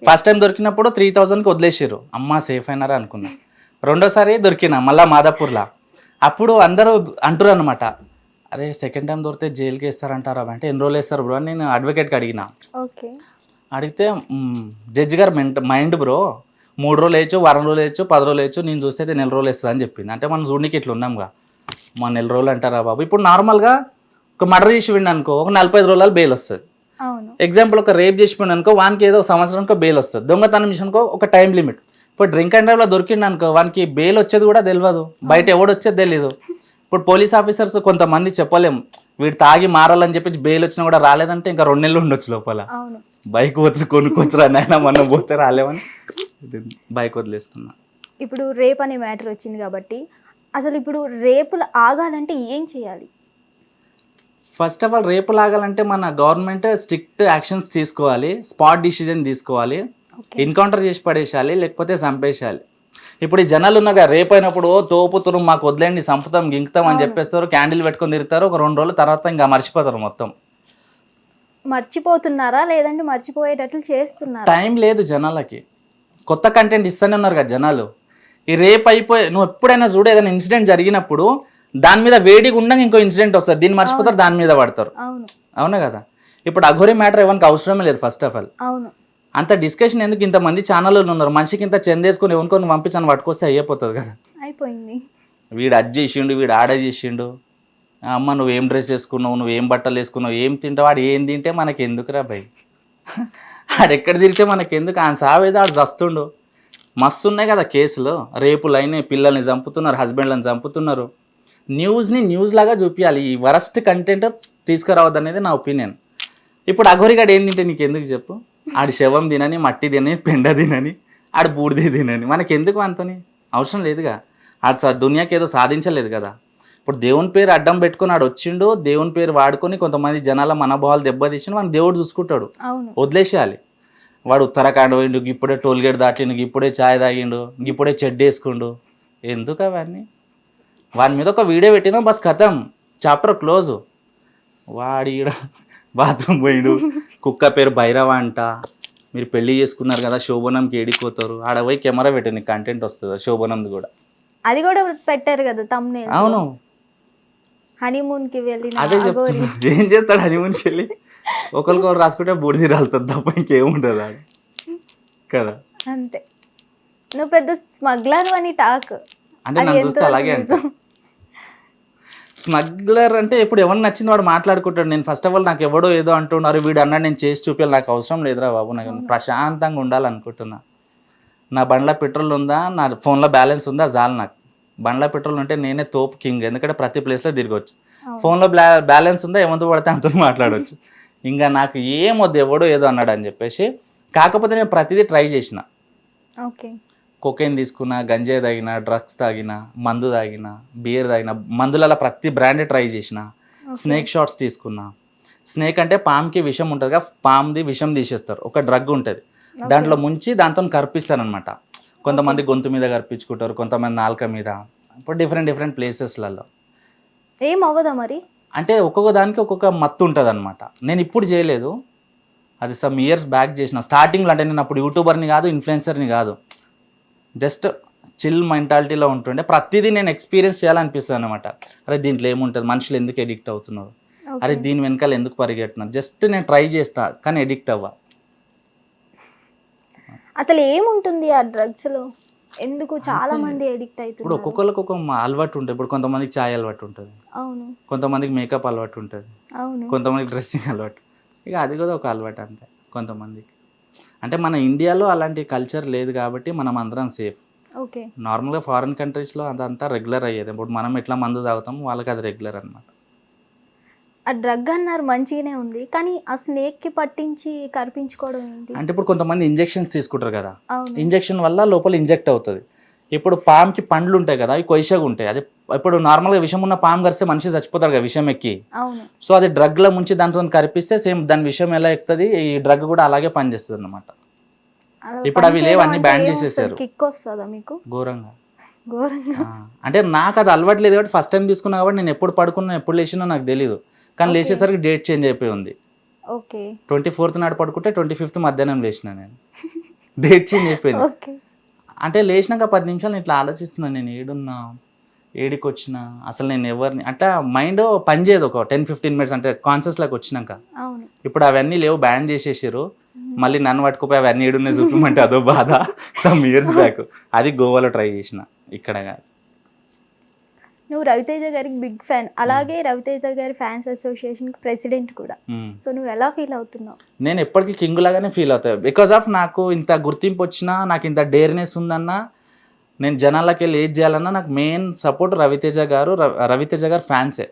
ఫస్ట్ టైం దొరికినప్పుడు 3000కి వదిలేసారు, అమ్మ సేఫ్ అయినారా అనుకున్నా. రెండోసారి దొరికినా మళ్ళీ మాదాపూర్లో. అప్పుడు అందరూ అంటారు అనమాట, అరే సెకండ్ టైం దొరికితే జైలుకి వేస్తారంటారా అంటే, ఎన్ని రోజులు వేస్తారు బ్రో అని నేను అడ్వకేట్కి అడిగిన. అడిగితే జడ్జి గారు మైండ్ బ్రో, 3 రోజులు వేయచ్చు, వారం రోజులు వేయచ్చు, 10 రోజులు వేయచ్చు, నేను చూస్తే 1 నెల రోజులు వేస్తుంది అని చెప్పింది. అంటే మనం చూడడానికి ఇట్లా ఉన్నాంగా, మా 1 నెల రోజులు అంటారా బాబు. ఇప్పుడు నార్మల్గా ఒక మర్డర్ చేసి విండి అనుకో, ఒక 45 రోజులు బెయిల్ వస్తుంది. ఎగ్జాంపుల్ ఒక రేప్ చేసి పోయింది అనుకో, వానికి ఏదో సంవత్సరానికి బెయిల్ వస్తుంది. దొంగతనం చేసి అనుకో ఒక టైం లిమిట్. ఇప్పుడు డ్రింక్ అండ్ డ్రైవ్లో దొరికింది అనుకో, వానికి బెయిల్ వచ్చేది కూడా తెలియదు, బయట ఎవడు వచ్చేది తెలియదు. ఇప్పుడు పోలీస్ ఆఫీసర్స్ కొంతమంది చెప్పలేము, వీడు తాగి మారాలని చెప్పి బెయిల్ వచ్చినా కూడా రాలేదంటే ఇంకా 2 నెలలు ఉండొచ్చు లోపల. బైక్ వదిలి కొనుక్కొచ్చురా నాయన, మనం పోతే రాలేమని బైక్ వదిలేస్తున్నా. ఇప్పుడు రేప్ అనే మ్యాటర్ వచ్చింది కాబట్టి, అసలు ఇప్పుడు రేపులు ఆగాలంటే ఏం చేయాలి? ఫస్ట్ ఆఫ్ ఆల్ రేపులు ఆగాలంటే మన గవర్నమెంట్ స్ట్రిక్ట్ యాక్షన్స్ తీసుకోవాలి, స్పాట్ డిసిజన్ తీసుకోవాలి, ఎన్కౌంటర్ చేసి పడేసాలి, లేకపోతే చంపేసేయాలి. ఇప్పుడు ఈ జనాలు ఉన్నాగా, రేపు అయినప్పుడు తోపుతురు మాకు వదిలేండి, చంపుతాం గింకుతాం అని చెప్పేస్తారు, క్యాండిల్ పెట్టుకొని తిరుగుతారు, ఒక 2 రోజుల తర్వాత ఇంకా మర్చిపోతారు మొత్తం. మర్చిపోతున్నారా లేదంటే మర్చిపోయేటట్లు చేస్తున్నారా? టైం లేదు జనాలకి, కొత్త కంటెంట్ ఇస్తూనే ఉన్నారు కదా జనాలు. ఈ రేపు అయిపోయి నువ్వు ఎప్పుడైనా చూడు, ఏదైనా ఇన్సిడెంట్ జరిగినప్పుడు దాని మీద వేడిగా ఉండగా ఇంకో ఇన్సిడెంట్ వస్తుంది, దీన్ని మర్చిపోతారు, దాని మీద పడతారు. అవునా కదా? ఇప్పుడు అఘోరి మ్యాటర్ ఎవరికి అవసరమే లేదు ఫస్ట్ ఆఫ్ ఆల్. అవును. అంత డిస్కషన్ ఎందుకు, ఇంతమంది ఛానళ్ళు ఉన్నారు, మనిషికి ఇంత చెందేసుకుని ఎవరికొని పంపించని పట్టుకొస్తే అయిపోతుంది కదా. అయిపోయింది. వీడు అది చేసిండు, వీడు ఆడ చేసిండు, అమ్మ నువ్వేం డ్రెస్ వేసుకున్నావు, నువ్వేం బట్టలు వేసుకున్నావు, ఏం తింటావు, వాడు ఏం తింటే మనకి ఎందుకురా భయ్, ఆడెక్కడ తిరిగితే మనకి ఎందుకు, ఆయన సావేదో ఆడు చస్తుండు. మస్తు ఉన్నాయి కదా కేసులు, రేపులు అయినాయి, పిల్లల్ని చంపుతున్నారు, హస్బెండ్లను చంపుతున్నారు. న్యూస్ని న్యూస్ లాగా చూపించాలి, ఈ వరస్ట్ కంటెంట్ తీసుకురావద్దు అనేది నా ఒపీనియన్. ఇప్పుడు అఘోరిగాడు ఏం తింటే నీకు ఎందుకు చెప్పు, ఆడి శవం తినని, మట్టి తినని, పెండ తినని, ఆడు బూడిదే తినని, మనకి ఎందుకు అంతని అవసరం లేదుగా. ఆడు దునియాకి ఏదో సాధించలేదు కదా. ఇప్పుడు దేవుని పేరు అడ్డం పెట్టుకుని ఆడు వచ్చిండు, దేవుని పేరు వాడుకొని కొంతమంది జనాల మనోభావాలు దెబ్బతీసిండు, మనకు దేవుడు చూసుకుంటాడు, వదిలేసేయాలి. వాడు ఉత్తరాఖండ్ పోయిండు, ఇప్పుడే టోల్గేట్ దాటిండు, ఇప్పుడే ఛాయ్ తాగిండు, ఇప్పుడే చెడ్డ వేసుకుండు, ఎందుకు అవన్నీ. వాడి మీద ఒక వీడియో పెట్టినా బస్ కథం, చాప్టర్ క్లోజ్. వాడి బాత్రూమ్ పోయిండు, కుక్క పేరు భైరవ అంట, మీరు పెళ్లి చేసుకున్నారు కదా శోభనంకి ఏడిపోతారు, ఆడ పోయి కెమెరా పెట్టి నీకు కంటెంట్ వస్తుంది శోభనంది కూడా. అది కూడా పెట్టారు కదా తమ్మునే. అవును, హనీమూన్ కి వెళ్ళిన అదే చెప్తున్నా, ఏం చేస్తాడు హనీమూన్కి వెళ్ళి, ఒకరికొకరు రాసుకుంటే బూడిది రాలుతుంది తప్ప ఇంకేముంటుంది అది కదా. అంతే. నువ్వు పెద్ద స్మగ్లర్ అని టాక్. అంటే నన్ను చూస్తే అలాగే అంటే స్మగ్లర్ అంటే ఇప్పుడు ఎవరు నచ్చింది వాడు మాట్లాడుకుంటాడు. నేను ఫస్ట్ ఆఫ్ ఆల్ నాకు ఎవడో ఏదో అంటున్నారు, వీడు అన్నాడు నేను చేసి చూపించాలి, నాకు అవసరం లేదురా బాబు, నాకు ప్రశాంతంగా ఉండాలనుకుంటున్నా. నా బండ్లో పెట్రోల్ ఉందా, నా ఫోన్లో బ్యాలెన్స్ ఉందా, చాలు నాకు. బండ్లో పెట్రోల్ ఉంటే నేనే తోపు కింగ్, ఎందుకంటే ప్రతి ప్లేస్లో తిరగవచ్చు. ఫోన్లో బ్యాలెన్స్ ఉందా, ఏమంతా పడితే అంతా మాట్లాడవచ్చు. ఇంకా నాకు ఏమొద్దు ఎవడో ఏదో అన్నాడు అని చెప్పేసి. కాకపోతే నేను ప్రతిదీ ట్రై చేసిన. కొకైన్ తీసుకున్నా, గంజాయి తాగిన, డ్రగ్స్ తాగిన, మందు తాగిన, బియర్ తాగిన, మందులలో ప్రతి బ్రాండ్ ట్రై చేసిన. స్నేక్ షాట్స్ తీసుకున్నా. స్నేక్ అంటే పామ్కి విషం ఉంటుంది కదా, పామ్ది విషం తీసేస్తారు, ఒక డ్రగ్ ఉంటుంది, దాంట్లో ముంచి దాంతో కరిపిస్తారు అనమాట. కొంతమంది గొంతు మీద కరిపించుకుంటారు, కొంతమంది నాలుక మీద, ఇప్పుడు డిఫరెంట్ డిఫరెంట్ ప్లేసెస్లలో. ఏం అవ్వదా మరి? అంటే ఒక్కొక్క దానికి ఒక్కొక్క మత్తు ఉంటుంది అనమాట. నేను ఇప్పుడు చేయలేదు, అది సమ్ ఇయర్స్ బ్యాక్ చేసిన. స్టార్టింగ్లో అంటే నేను అప్పుడు యూట్యూబర్ని కాదు, ఇన్ఫ్లుయెన్సర్ని కాదు, జస్ట్ చిల్ మెంటాలిటీలో ఉంటుండే. ప్రతిదీ నేను ఎక్స్పీరియన్స్ చేయాలనిపిస్తుంది అనమాట. అరే దీంట్లో ఏముంటుంది, మనుషులు ఎందుకు ఎడిక్ట్ అవుతున్నారు, అరే దీని వెనకాల ఎందుకు పరిగెడుతున్నారు, జస్ట్ నేను ట్రై చేస్తా కానీ ఎడిక్ట్ అవ్వ. అసలు ఏముంటుంది ఆ డ్రగ్స్ లో, ఎందుకు చాలా మంది ఎడిక్ట్ అవుతున్నారు? ఇప్పుడు ఒక్కొక్కరికి ఒక అలవాటు ఉంటుంది. ఇప్పుడు కొంతమందికి ఛాయ్ అలవాటు ఉంటుంది, అవును, కొంతమందికి మేకప్ అలవాటు ఉంటుంది, అవును, కొంతమందికి డ్రెస్సింగ్ అలవాటు, ఇక అది కూడా ఒక అలవాటు అంతే కొంతమందికి. అంటే మన ఇండియాలో అలాంటి కల్చర్ లేదు కాబట్టి మనం అందరం సేఫ్. ఓకే. నార్మల్గా ఫారిన్ కంట్రీస్లో అదంతా రెగ్యులర్ అయ్యేది. ఇప్పుడు మనం ఎట్లా మందు తాగుతాం, వాళ్ళకి అది రెగ్యులర్ అనమాట. ఆ డ్రగ్ అన్నారు మంచిగానే ఉంది, కానీ ఆ స్నేక్ కి పట్టించి కరిపించుకోవడం ఏంటి? అంటే ఇప్పుడు కొంతమంది ఇంజెక్షన్స్ తీసుకుంటారు కదా, ఇంజెక్షన్ వల్ల లోపల ఇంజెక్ట్ అవుతుంది. ఇప్పుడు పామ్కి పండ్లు ఉంటాయి కదా, అవి కొయ్యగా ఉంటాయి. అది ఇప్పుడు నార్మల్గా విషం ఉన్న పాము కరిస్తే మనిషి చచ్చిపోతాడు కదా విషం ఎక్కి. సో అది డ్రగ్లో ముంచి దాంతో కరిపిస్తే సేమ్ దాని విషం ఎలా ఎక్కుతుంది, ఈ డ్రగ్ కూడా అలాగే పనిచేస్తుంది అనమాట. ఇప్పుడు అవి లేవు, అన్ని బ్యాన్ చేసేసారు. కిక్ వస్తుందా మీకు? ఘోరంగా. ఘోరంగా అంటే నాకు అది అలవాటు లేదు కాబట్టి ఫస్ట్ టైం తీసుకున్నా కాబట్టి నేను ఎప్పుడు పడుకున్నా ఎప్పుడు లేచినా నాకు తెలియదు. కానీ లేచేసరికి డేట్ చేంజ్ అయిపోయి ఉంది. 24th నాడు పడుకుంటే 25th మధ్యాహ్నం లేచిన నేను, డేట్ చేంజ్ అయిపోయింది. అంటే లేచినాక 10 నిమిషాలు ఇట్లా ఆలోచిస్తున్నాను, నేను ఏడున్నా, ఏడికి వచ్చిన, అసలు నేను ఎవరిని, అంటే మైండ్ పనిచేయదు ఒక 10-15 మినిట్స్, అంటే కాన్షియస్లోకి వచ్చినాక. ఇప్పుడు అవన్నీ లేవు, బ్యాన్ చేసేసారు. మళ్ళీ నన్ను పట్టుకుపోయి అవన్నీ ఏడున్నాయి చూపమంటే అదో బాధ. సమ్ ఇయర్స్ బ్యాక్ అది గోవాలో ట్రై చేసిన, ఇక్కడ కాదు. నువ్వు రవితేజ గారికి బిగ్ ఫ్యాన్, అలాగే రవితేజ గారి ఫ్యాన్స్ అసోసియేషన్ ప్రెసిడెంట్ కూడా. సో నువ్వు ఎలా ఫీల్ అవుతున్నావు? నేను ఎప్పటికీ కింగ్ లాగానే ఫీల్ అవుతాను. బికాస్ ఆఫ్ నాకు ఇంత గుర్తింపు వచ్చినా, నాకు ఇంత డేర్నెస్ ఉందన్నా, నేను జనాలకి వెళ్ళి ఏది చేయాలన్నా నాకు మెయిన్ సపోర్ట్ రవితేజ గారు. రవితేజ గారు ఫ్యాన్సే,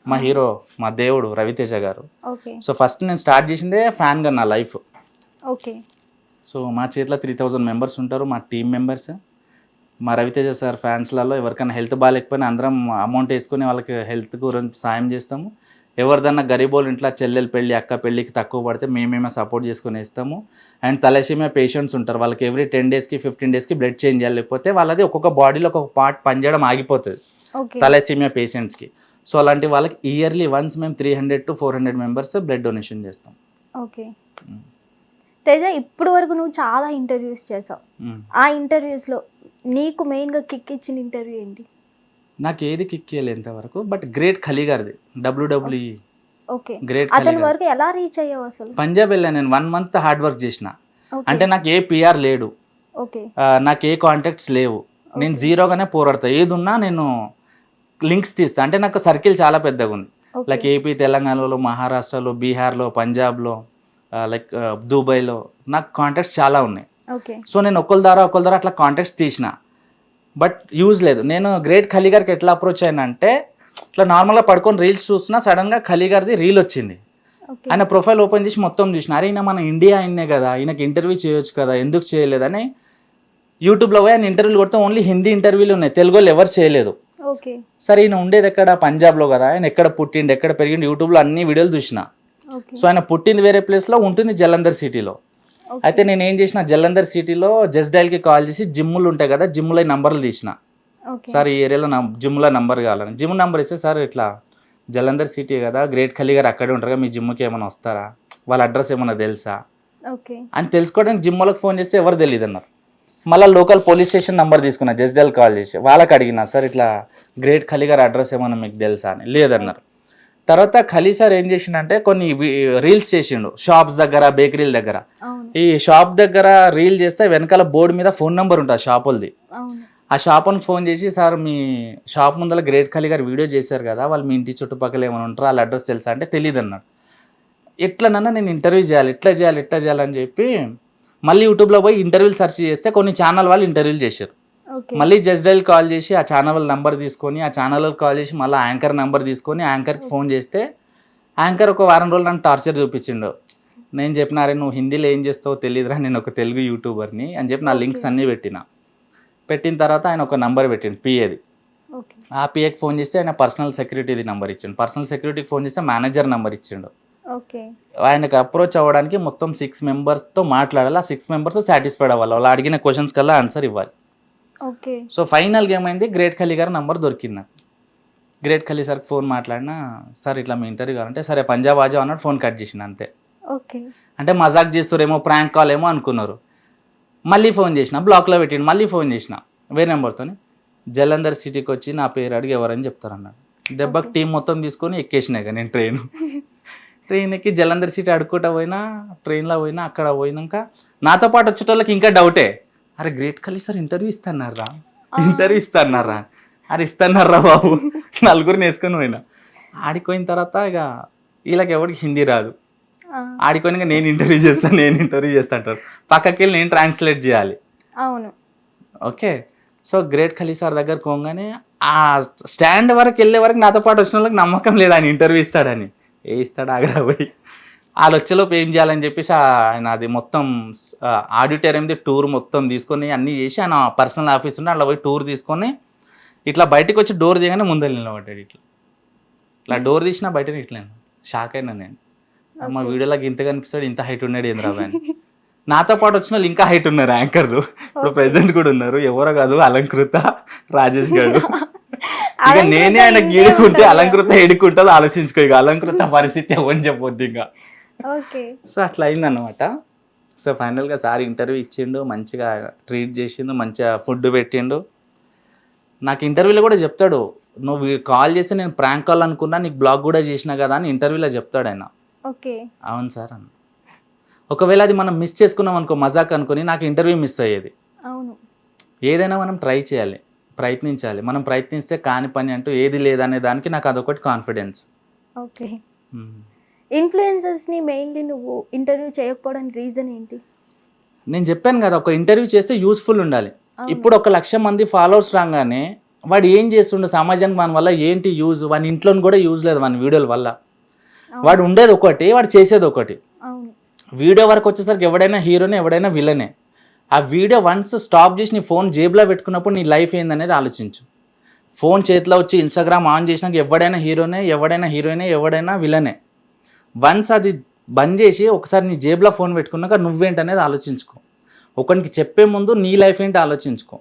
మా హీరో, మా దేవుడు రవితేజ గారు. సో ఫస్ట్ నేను స్టార్ట్ చేసిందే ఫ్యాన్గా నా లైఫ్. ఓకే. సో మా చేతిలో 3000 మెంబర్స్ ఉంటారు, మా టీమ్ మెంబర్స్. మా రవితేజ సార్ ఫ్యాన్స్లలో ఎవరికైనా హెల్త్ బాగాలేకపోయినా అందరం అమౌంట్ వేసుకొని వాళ్ళకి హెల్త్ గురించి సాయం చేస్తాము. ఎవరిదన్నా గరీబోళ్ళు ఇంట్లో చెల్లెలు పెళ్ళి, అక్క పెళ్ళికి తక్కువ పడితే మేమేమో సపోర్ట్ చేసుకొని వేస్తాము. అండ్ తలసీమియా పేషెంట్స్ ఉంటారు, వాళ్ళకి ఎవ్రీ 10 డేస్కి 15 డేస్కి బ్లడ్ చేంజ్ చేయాలి, లేకపోతే వాళ్ళది ఒక్కొక్క బాడీలో ఒక్కొక్క పార్ట్ పనిచేయడం ఆగిపోతుంది తలసీమియా పేషెంట్స్కి. సో అలాంటి వాళ్ళకి ఇయర్లీ వన్స్ మేము 300 to 400 మెంబర్స్ బ్లడ్ డొనేషన్ చేస్తాం. ఓకే. తేజ, ఇప్పుడు వరకు నువ్వు చాలా ఇంటర్వ్యూస్ చేసావు, ఆ ఇంటర్వ్యూస్లో నీకు మెయిన్గా కిక్ ఇచ్చిన ఇంటర్వ్యూ ఏంటి? నాకు ఏది కిక్ ఇవ్వలేదు ఇంతవరకు, బట్ గ్రేట్ ఖలీ గారిది WWE. ఓకే. గ్రేట్ అతని ఖలీగా. వరకు ఎలా రీచ్ అయ్యావు అసలు? పంజాబ్ వెళ్ళాను నేను, 1 month హార్డ్ వర్క్ చేసిన. ఓకే. అంటే నాకు ఏ పిఆర్ లేడు, ఓకే. నాకు ఏ కాంటాక్ట్స్ లేవు, నేను జీరోగానే పోరాడతా. ఏది ఉన్నా నేను లింక్స్ తీస్తా. అంటే నాకు సర్కిల్ చాలా పెద్దగా ఉంది. ఓకే. లైక్ ఏపీ, తెలంగాణలో, మహారాష్ట్రలో, బీహార్లో, పంజాబ్లో, లైక్ దుబాయ్లో నాకు కాంటాక్ట్స్ చాలా ఉన్నాయి. ఓకే. సో నేను ఒకళ్ళ ద్వారా అట్లా కాంటాక్ట్స్ తీసిన, బట్ యూజ్ లేదు. నేను గ్రేట్ ఖలీ గారికి ఎట్లా అప్రోచ్ అయినంటే, ఇట్లా నార్మల్గా పడుకొని రీల్స్ చూస్తున్నా, సడన్గా ఖలీ గారిది రీల్ వచ్చింది. ఓకే. ఆయన ప్రొఫైల్ ఓపెన్ చేసి మొత్తం చూసిన. అరే ఈయన మన ఇండియా ఆయన్నే కదా, ఈయనకి ఇంటర్వ్యూ చేయొచ్చు కదా, ఎందుకు చేయలేదని యూట్యూబ్లో పోయి ఆయన ఇంటర్వ్యూలు కొడితే ఓన్లీ హిందీ ఇంటర్వ్యూలు ఉన్నాయి, తెలుగు వాళ్ళు ఎవరు చేయలేదు. ఓకే. సరే ఈయన ఉండేది ఎక్కడ, పంజాబ్లో కదా, ఆయన ఎక్కడ పుట్టిండు, ఎక్కడ పెరిగిండు, యూట్యూబ్లో అన్ని వీడియోలు చూసిన. ఓకే. సో ఆయన పుట్టింది వేరే ప్లేస్లో, ఉంటుంది జలంధర్ సిటీలో. ఓకే. అయితే నేను ఏం చేసిన, జలంధర్ సిటీలో జస్ట్ డైల్కి కాల్ చేసి జిమ్ములు ఉంటాయి కదా, జిమ్లో నంబర్లు తీసిన. ఓకే. సార్ ఈ ఏరియాలో జిమ్లో నంబర్ కావాలని, జిమ్ నెంబర్ ఇస్తే, సార్ ఇట్లా జలంధర్ సిటీ కదా, గ్రేట్ ఖలీ గారు అక్కడే ఉంటారు కదా, మీ జిమ్కి ఏమైనా వస్తారా, వాళ్ళ అడ్రస్ ఏమైనా తెలుసా ఓకే. అని తెలుసుకోవడానికి జిమ్ వాళ్ళకి ఫోన్ చేస్తే ఎవరు తెలియదు అన్నారు. మళ్ళీ లోకల్ పోలీస్ స్టేషన్ నెంబర్ తీసుకున్నా, జస్ట్ డైల్ కాల్ చేసి వాళ్ళకి అడిగినా, సార్ ఇట్లా గ్రేట్ ఖలీ గారు అడ్రస్ ఏమైనా మీకు తెలుసా అని. లేదన్నారు. తర్వాత ఖలీ సార్ ఏం చేసిండంటే కొన్ని రీల్స్ చేసిండు షాప్స్ దగ్గర, బేకరీల దగ్గర. అవును. ఈ షాప్ దగ్గర రీల్ చేస్తే వెనకాల బోర్డు మీద ఫోన్ నెంబర్ ఉంటుంది షాప్ వాళ్ళది. అవును. ఆ షాప్ అని ఫోన్ చేసి, సార్ మీ షాప్ ముందర గ్రేట్ ఖలీ గారు వీడియో చేశారు కదా, వాళ్ళు మీ ఇంటి చుట్టుపక్కల ఏమైనా ఉంటారో, వాళ్ళ అడ్రస్ తెలుసా అంటే తెలియదు అన్నాడు. ఎట్లనన్నా నేను ఇంటర్వ్యూ చేయాలి, ఎట్లా చేయాలని చెప్పి మళ్ళీ యూట్యూబ్లో పోయి ఇంటర్వ్యూలు సెర్చ్ చేస్తే కొన్ని ఛానల్ వాళ్ళు ఇంటర్వ్యూలు చేశారు. ఓకే. మళ్ళీ జస్ట్ డైల్ కాల్ చేసి ఆ ఛానల్ వాళ్ళ నెంబర్ తీసుకొని, ఆ ఛానల్ వాళ్ళకి కాల్ చేసి మళ్ళీ యాంకర్ నెంబర్ తీసుకొని యాంకర్కి ఫోన్ చేస్తే, యాంకర్ ఒక వారం రోజులు నన్ను టార్చర్ చూపించిండు. నేను చెప్పినారే నువ్వు హిందీలో ఏం చేస్తావో తెలియదురా, నేను ఒక తెలుగు యూట్యూబర్ని అని చెప్పి నా లింక్స్ అన్నీ పెట్టిన తర్వాత ఆయన ఒక నెంబర్ పెట్టిండు పిఏది. ఓకే. ఆ పిఏకి ఫోన్ చేస్తే ఆయన పర్సనల్ సెక్యూరిటీది నెంబర్ ఇచ్చిండు. పర్సనల్ సెక్యూరిటీకి ఫోన్ చేస్తే మేనేజర్ నెంబర్ ఇచ్చిండు. ఓకే. ఆయనకు అప్రోచ్ అవ్వడానికి మొత్తం 6 మెంబర్స్తో మాట్లాడాలి. ఆ 6 మెంబర్స్ సాటిస్ఫైడ్ అవ్వాలి, వాళ్ళు అడిగిన క్వశ్చన్స్ కల్లా ఆన్సర్ ఇవ్వాలి. ఓకే. సో ఫైనల్గా ఏమైంది, గ్రేట్ ఖలీ గారి నెంబర్ దొరికింది నాకు. గ్రేట్ ఖలీ సార్కి ఫోన్ మాట్లాడినా, సార్ ఇట్లా మీ ఇంటర్వ్యూ కావాలంటే, సరే పంజాబ్ ఆజా అన్నాడు, ఫోన్ కట్ చేసిన అంతే. ఓకే. అంటే మజాక్ చేస్తారేమో, ప్రాంక్ కాల్ ఏమో అనుకున్నారు. మళ్ళీ ఫోన్ చేసిన, బ్లాక్లో పెట్టిండు, మళ్ళీ ఫోన్ చేసిన వేరే నెంబర్తో, జలంధర్ సిటీకి వచ్చి నా పేరు అడిగి ఎవరని చెప్తారన్నాడు. దెబ్బకి టీం మొత్తం తీసుకొని ఎక్కేసినాయి కదా నేను ట్రైన్ ఎక్కి జలంధర్ సిటీ అడుక్కుంటా పోయినా, ట్రైన్లో పోయినా. అక్కడ పోయినాక నాతో పాటు వచ్చేటోళ్ళకి ఇంకా డౌటే, అరే గ్రేట్ ఖలీ సార్ ఇంటర్వ్యూ ఇస్తున్నారా అరే ఇస్తున్నారా బాబు, నలుగురిని వేసుకొని పోయినా. ఆడిపోయిన తర్వాత ఇక వీళ్ళకి ఎవరికి హిందీ రాదు, ఆడిపోయినాక నేను ఇంటర్వ్యూ చేస్తా అంటారు. పక్కకి వెళ్ళి నేను ట్రాన్స్లేట్ చేయాలి. అవును. Okay. So great Khali sir దగ్గరకు పోగానే ఆ స్టాండ్ వరకు వెళ్ళే వరకు నాతో పాటు వచ్చిన వాళ్ళకి నమ్మకం లేదు ఆయన ఇంటర్వ్యూ ఇస్తాడని. ఇస్తాడు ఆగ్రా పోయి, వాళ్ళు వచ్చేలోపు ఏం చేయాలని చెప్పేసి ఆయన అది మొత్తం ఆడిటోరియంది టూర్ మొత్తం తీసుకొని అన్నీ చేసి, ఆయన పర్సనల్ ఆఫీస్ ఉంటే అట్లా పోయి టూర్ తీసుకొని ఇట్లా బయటకు వచ్చి డోర్ దిగానే ముందర నిలబడ్డాడు. ఇట్లా డోర్ తీసినా బయట ఇట్లా షాక్ అయినా నేను. మా వీడియోలోకి ఇంత కనిపిస్తాడు, ఇంత హైట్ ఉన్నాడు ఏంది రాబా అని. నాతో పాటు వచ్చిన వాళ్ళు ఇంకా హైట్ ఉన్నారు యాంకర్లు, ఇప్పుడు ప్రెసెంట్ కూడా ఉన్నారు. ఎవరో కాదు, అలంకృత, రాజేష్ గారు. ఇక నేనే ఆయన గీడుకుంటే అలంకృత ఎడుకుంటుందో ఆలోచించుకో. ఇక అలంకృత పరిస్థితి ఎవరిని చెప్పొద్దు ఇంకా. సో అట్లా అయిందన్నమాట. సో ఫైనల్గా సార్ ఇంటర్వ్యూ ఇచ్చిండు, మంచిగా ట్రీట్ చేసిండు, మంచిగా ఫుడ్ పెట్టిండు. నాకు ఇంటర్వ్యూలో కూడా చెప్తాడు, నువ్వు కాల్ చేసి నేను ప్రాంక్ కాల్ అనుకున్నా, నీకు బ్లాగ్ కూడా చేసినా కదా అని ఇంటర్వ్యూలో చెప్తాడు ఆయన. ఓకే. అవును సార్ అన్న. ఒకవేళ అది మనం మిస్ చేసుకున్నాం అనుకో, మజాక్ అనుకుని, నాకు ఇంటర్వ్యూ మిస్ అయ్యేది. అవును. ఏదైనా మనం ట్రై చేయాలి, ప్రయత్నించాలి. మనం ప్రయత్నిస్తే కాని పని అంటూ ఏది లేదనే దానికి నాకు అదొకటి కాన్ఫిడెన్స్. ఓకే. ఇన్ఫ్లుయెన్సర్స్ని మెయిన్లీ నువ్వు ఇంటర్వ్యూ చేయకపోవడానికి రీజన్ ఏంటి? నేను చెప్పాను కదా, ఒక ఇంటర్వ్యూ చేస్తే యూస్ఫుల్ ఉండాలి. ఇప్పుడు 1,00,000 మంది ఫాలోవర్స్ రాగానే వాడు ఏం చేస్తుండే సమాజానికి, మన వల్ల ఏంటి యూజ్, వాని ఇంట్లో కూడా యూజ్ లేదు మన వీడియోల వల్ల. వాడు ఉండేది ఒకటి, వాడు చేసేది ఒకటి. వీడియో వరకు వచ్చేసరికి ఎవడైనా హీరోనే, ఎవడైనా విలనే. ఆ వీడియో వన్స్ స్టాప్ చేసి నీ ఫోన్ జేబులో పెట్టుకున్నప్పుడు నీ లైఫ్ ఏందనేది ఆలోచించు. ఫోన్ చేతిలో వచ్చి ఇన్స్టాగ్రామ్ ఆన్ చేసినాక ఎవడైనా హీరోనే, ఎవడైనా హీరోయినే, ఎవడైనా విలనే. వన్స్ అది బంద్ చేసి ఒకసారి నీ జేబులో ఫోన్ పెట్టుకున్నాక నువ్వేంటనేది ఆలోచించుకో. ఒకరికి చెప్పే ముందు నీ లైఫ్ ఏంటి ఆలోచించుకో.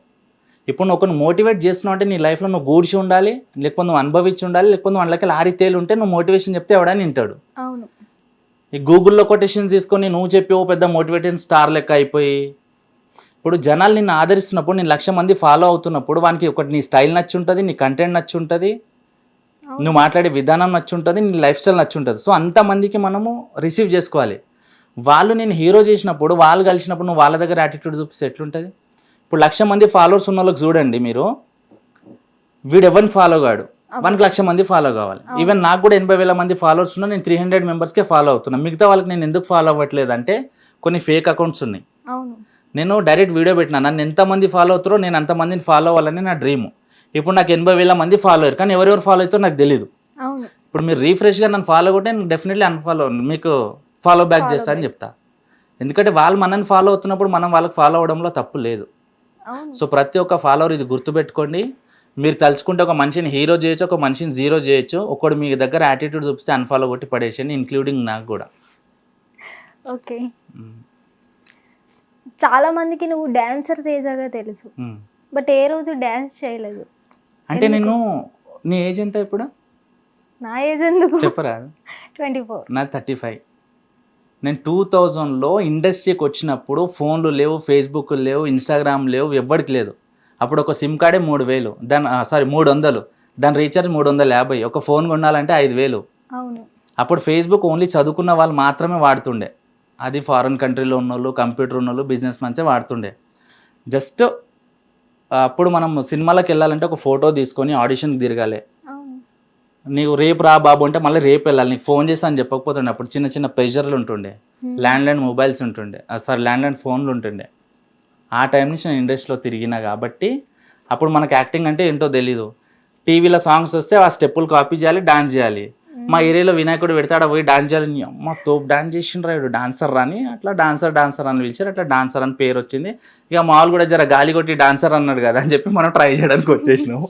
ఇప్పుడు నువ్వు ఒకరిని మోటివేట్ చేస్తున్నావు అంటే నీ లైఫ్లో నువ్వు గూడ్చి ఉండాలి, లేకపోతే నువ్వు అనుభవించి ఉండాలి, లేకపోతే నువ్వు వాళ్ళకి ఆరితేలు ఉంటే నువ్వు మోటివేషన్ చెప్తే ఎవడని వింటాడు. అవును. ఈ గూగుల్లో కొటేషన్స్ తీసుకొని నువ్వు చెప్పి ఓ పెద్ద మోటివేషన్ స్టార్ లెక్క అయిపోయి, ఇప్పుడు జనాలు నిన్ను ఆదరిస్తున్నప్పుడు, నేను 1,00,000 మంది ఫాలో అవుతున్నప్పుడు వానికి ఒకటి నీ స్టైల్ నచ్చి ఉంటుంది, నీ కంటెంట్ నచ్చి ఉంటుంది, నువ్వు మాట్లాడే విధానం నచ్చి ఉంటుంది, నీ లైఫ్ స్టైల్ నచ్చి ఉంటుంది. సో అంతమందికి మనము రిసీవ్ చేసుకోవాలి. వాళ్ళు నేను హీరో చేసినప్పుడు, వాళ్ళు కలిసినప్పుడు నువ్వు వాళ్ళ దగ్గర యాటిట్యూడ్ చూపిస్తే ఎట్లుంటుంది? ఇప్పుడు 1,00,000 మంది ఫాలోవర్స్ ఉన్న వాళ్ళకి చూడండి మీరు, వీడు ఎవరిని ఫాలో కాడు, 1,00,000 మంది ఫాలో కావాలి. ఈవెన్ నాకు కూడా 80,000 మంది ఫాలోవర్స్ ఉన్నా, నేను 300 మెంబర్స్కే ఫాలో అవుతున్నా. మిగతా వాళ్ళకి నేను ఎందుకు ఫాలో అవ్వట్లేదు అంటే కొన్ని ఫేక్ అకౌంట్స్ ఉన్నాయి. నేను డైరెక్ట్ వీడియో పెట్టినా, నన్ను ఎంతమంది ఫాలో అవుతారో నేను అంతమందిని ఫాలో అవ్వాలని నా డ్రీమ్. ఇప్పుడు నాకు 80,000 మంది ఫాలో అయ్యారు, కానీ ఎవరెవరు ఫాలో అవుతారో నాకు తెలియదు. ఇప్పుడు మీరు రీఫ్రెష్గా నన్ను ఫాలో కొట్టే నేను డెఫినెట్లీ అన్ఫాలో, మీకు ఫాలో బ్యాక్ చేస్తా అని చెప్తా. ఎందుకంటే వాళ్ళు మనల్ని ఫాలో అవుతున్నప్పుడు మనం వాళ్ళకి ఫాలో అవడంలో తప్పు లేదు. సో ప్రతి ఒక్క ఫాలోవర్ ఇది గుర్తుపెట్టుకోండి. మీరు తలుచుకుంటే ఒక మనిషిని హీరో చేయొచ్చు, ఒక మనిషిని జీరో చేయొచ్చు. ఒకడు మీ దగ్గర యాటిట్యూడ్ చూపిస్తే అన్ఫాలో కొట్టి పడేసేయండి, ఇంక్లూడింగ్ నాకు కూడా. ఓకే, చాలా మందికి నువ్వు డాన్సర్ తేజగా తెలుసు, బట్ ఏ రోజు డాన్స్ చేయలేదు. అంటే నేను, నీ ఏజ్ ఎంత ఇప్పుడు? నా ఏజ్ ఎందుకు చెప్పరా? 24. నా 35. నేను 2000లో ఇండస్ట్రీకి వచ్చినప్పుడు ఫోన్లు లేవు, ఫేస్బుక్ లేవు, ఇన్స్టాగ్రామ్ లేవు, ఎవ్వడికి లేదు. అప్పుడు ఒక సిమ్ కార్డే 3,000, దాని 300, దాని రీఛార్జ్ 350. ఒక ఫోన్ కొనాలంటే 5,000. అవును. అప్పుడు ఫేస్బుక్ ఓన్లీ చదువుకున్న వాళ్ళు మాత్రమే వాడుతుండే. అది ఫారిన్ కంట్రీలో ఉన్నోళ్ళు, కంప్యూటర్ ఉన్నోళ్ళు, బిజినెస్ మన్సే వాడుతుండే. జస్ట్ అప్పుడు మనం సినిమాలకు వెళ్ళాలంటే ఒక ఫోటో తీసుకొని ఆడిషన్కి తిరగాలి. నీకు రేపు రా బాబు అంటే మళ్ళీ రేపు వెళ్ళాలి. నీకు ఫోన్ చేసి అని చెప్పకపోతుండే. అప్పుడు చిన్న చిన్న ప్రెజర్లు ఉంటుండే, ల్యాండ్లైన్ మొబైల్స్ ఉంటుండే, ల్యాండ్లైన్ ఫోన్లు ఉంటుండే. ఆ టైం నుంచి నేను ఇండస్ట్రీలో తిరిగినా కాబట్టి అప్పుడు మనకు యాక్టింగ్ అంటే ఏంటో తెలీదు. టీవీలో సాంగ్స్ వస్తే ఆ స్టెప్పులు కాపీ చేయాలి, డాన్స్ చేయాలి. మా ఏరియాలో వినాయకుడు పెడతాడ పోయి డాన్స్ చేయాలి. అమ్మ తోపు డాన్స్ చేసిండ్రా, వీడు డాన్సర్ అని. అట్లా డాన్సర్ అని పిలిచారు. అట్లా డాన్సర్ అని పేరు వచ్చింది. ఇక మామూలు కూడా జర గాలి కొట్టి డాన్సర్ అన్నాడు కదా అని చెప్పి మనం ట్రై చేయడానికి వచ్చేసినాము.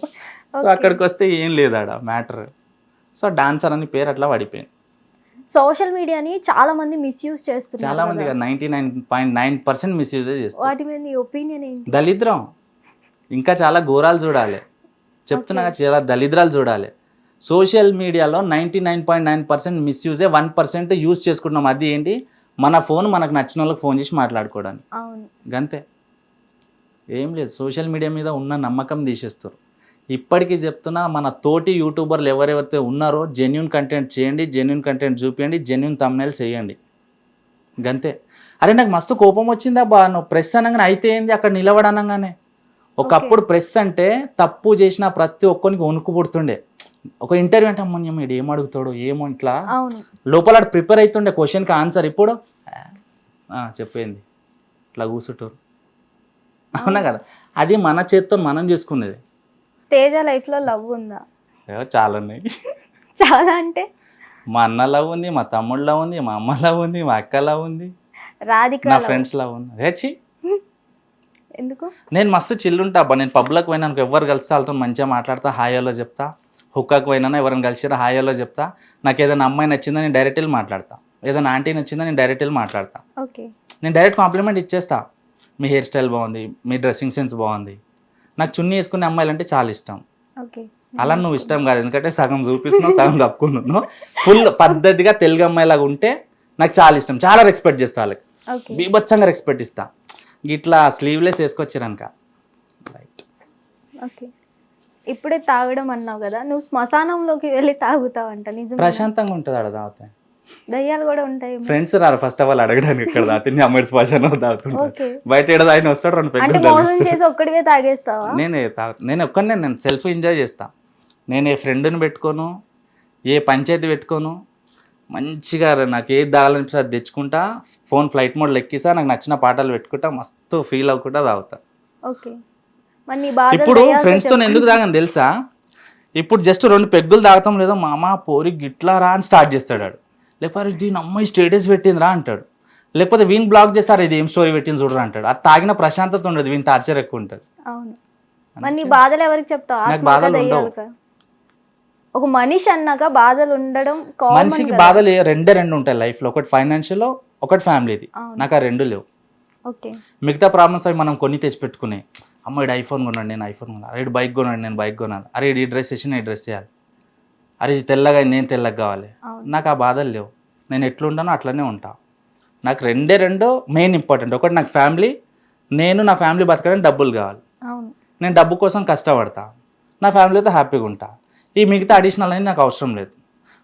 సో అక్కడికి వస్తే ఏం లేదు ఆడ మ్యాటర్. సో డాన్సర్ అని పేరు అట్లా పడిపోయింది. సోషల్ మీడియాని చాలా మంది మిస్యూజ్ చేస్తున్నారు. చాలా మంది 99.9% మిస్యూజ్ చేస్తారు. వాటి మీద నీ ఒపీనియన్ ఏంటి? దళిద్రం. ఇంకా చాలా ఘోరాలు చూడాలి. చెప్తున్నా చాలా దళిద్రాలు చూడాలి. సోషల్ మీడియాలో 99.9% మిస్యూజే, 1% యూజ్ చేసుకుంటున్నాం. అది ఏంటి? మన ఫోన్ మనకు నచ్చిన వాళ్ళకి ఫోన్ చేసి మాట్లాడుకోవడానికి. గంతే, ఏం లేదు. సోషల్ మీడియా మీద ఉన్న నమ్మకం తీసేస్తారు. ఇప్పటికీ చెప్తున్నా, మన తోటి యూట్యూబర్లు ఎవరెవరైతే ఉన్నారో జెన్యూన్ కంటెంట్ చేయండి, జెన్యూన్ కంటెంట్ చూపించండి, జెన్యూన్ థంబ్నెయిల్స్ వేయండి. గంతే. అరే నాకు మస్తు కోపం వచ్చిందా బా, నువ్వు ప్రెస్ అనగానే అయితే ఏంది అక్కడ నిలబడనగానే. ఒకప్పుడు ప్రెస్ అంటే తప్పు చేసిన ప్రతి ఒక్కరికి వణుకు పుడుతుండే. ఒక ఇంటర్వ్యూ అంటే అమ్మన్యం వీడు ఏం అడుగుతాడో ఏమో, ఇట్లా లోపల ప్రిపేర్ అవుతుండే క్వశ్చన్కి ఆన్సర్. ఇప్పుడు చెప్పింది ఇట్లా కూర్చుంటారు. అవునా కదా? అది మన చేత్తో మనం చేసుకునేది. తేజ లైఫ్ లో లవ్ ఉందా? చాలా ఉన్నాయి. చాలా అంటే మా అన్న లవ్ ఉంది, మా తమ్ముడు లవ్ ఉంది, మా అమ్మ లవ్ ఉంది, మా అక్క లవ్ ఉంది, రాధిక నా ఫ్రెండ్స్ లవ్ ఉంది. రేచి ఎందుకు? నేను మస్తు చిల్లుంటా అబ్బా. నేను పబ్లిక్ పోయినా ఎవరు కలిస్తే వాళ్ళతో మంచిగా మాట్లాడతా, హాయోలో చెప్తా. హుక్కాకు పోయినా ఎవరైనా కలిసిరా హాయోలో చెప్తా. నాకు ఏదైనా అమ్మాయి నచ్చిందా నేను డైరెక్ట్ వెళ్ళి మాట్లాడతా. ఏదైనా ఆంటీ నచ్చిందా నేను డైరెక్ట్ వెళ్ళి మాట్లాడతా. నేను డైరెక్ట్ కాంప్లిమెంట్ ఇచ్చేస్తా. మీ హెయిర్ స్టైల్ బాగుంది, మీ డ్రెస్సింగ్ సెన్స్ బాగుంది. నాకు చున్నీ వేసుకునే అమ్మాయిలు అంటే చాలా ఇష్టం. అలా నువ్వు ఇష్టం కాదు, ఎందుకంటే సగం చూపిస్తున్నావు, సగం కప్పుకున్నాను. ఫుల్ పద్ధతిగా తెలుగు అమ్మాయిలాగా ఉంటే నాకు చాలా ఇష్టం. చాలా రెస్పెక్ట్ చేస్తా వాళ్ళకి, బీభత్సంగా రెస్పెక్ట్ ఇస్తా. ఇట్లా స్లీవ్లెస్ వేసుకొచ్చారనుక రైట్. ఓకే, ఇప్పుడే తాగడం అన్నావు కదా, నువ్వు శ్మశానంలోకి వెళ్ళి తాగుతావంట, నిజం? ప్రశాంతంగా ఉంటుంది ఆడ తాగితే. దయ్యాలు కూడా ఉంటాయి. ఫ్రెండ్స్ రారు ఫస్ట్ ఆఫ్ ఆల్ అడగడానికి. ఇక్కడ తాగుతుంది అమ్మాయి శ్మశానం తాగుతుంది. బయట ఏడ తాగిన వస్తాడు 2 పెగ్గులు. ఒక్కడివే తాగేస్తావా? నేను ఒక్కనే, నేను సెల్ఫ్ ఎంజాయ్ చేస్తా. నేను ఏ ఫ్రెండ్ని పెట్టుకోను, ఏ పంచాయతీ పెట్టుకోను. మంచిగా నాకు ఏది తాగాలనిపిస్తే అది తెచ్చుకుంటా. ఫోన్ ఫ్లైట్ మోడ్ లెక్కిస్తా, నాకు నచ్చిన పాటలు పెట్టుకుంటా, మస్తు ఫీల్ అవ్వకుండా తాగుతా. ఇప్పుడు ఫ్రెండ్స్తో ఎందుకు తాగని తెలుసా? ఇప్పుడు జస్ట్ 2 పెగ్గులు తాగతాం లేదో, మామ పోరి గిట్లా రా అని స్టార్ట్ చేస్తాడు వాడు. లేకపోతే దీని అమ్మాయి స్టేటస్ పెట్టిందిరా అంటాడు. లేకపోతే వీని బ్లాక్ చేస్తారు, ఇది ఏం స్టోరీ పెట్టింది చూడరా అంటాడు. అది తాగిన ప్రశాంతత ఉండదు, వీని టార్చర్ ఎక్కువ ఉంటుంది. బాధలు ఎవరికి చెప్తావు? నాకు బాధలు ఉండవు. ఒక మనిషి అన్నాక బాధలు ఉండడం, మనిషికి బాధలు 2 ఉంటాయి లైఫ్లో. ఒకటి ఫైనాన్షియల్, ఒకటి ఫ్యామిలీది. నాకు ఆ 2 లేవు. మిగతా ప్రాబ్లమ్స్ అవి మనం కొన్ని తెచ్చిపెట్టుకునే. అమ్మ ఇడు ఐఫోన్ కొన్నాడు, నేను ఐఫోన్ కొనాలి. అరే ఇడు బైక్ కొన్నాడు, నేను బైక్ కొనాలి. అరే ఈ డ్రెస్ వేసి నేను డ్రెస్ చేయాలి. అరే ఇది తెల్లగా, నేను తెల్లగా కావాలి. నాకు ఆ బాధలు లేవు. నేను ఎట్లుంటానో అట్లనే ఉంటా. నాకు 2 మెయిన్ ఇంపార్టెంట్. ఒకటి నాకు ఫ్యామిలీ, నేను నా ఫ్యామిలీ బతకడానికి డబ్బులు కావాలి. నేను డబ్బు కోసం కష్టపడతా, నా ఫ్యామిలీతో హ్యాపీగా ఉంటా. ఈ మిగతా అడిషనల్ అనేది నాకు అవసరం లేదు.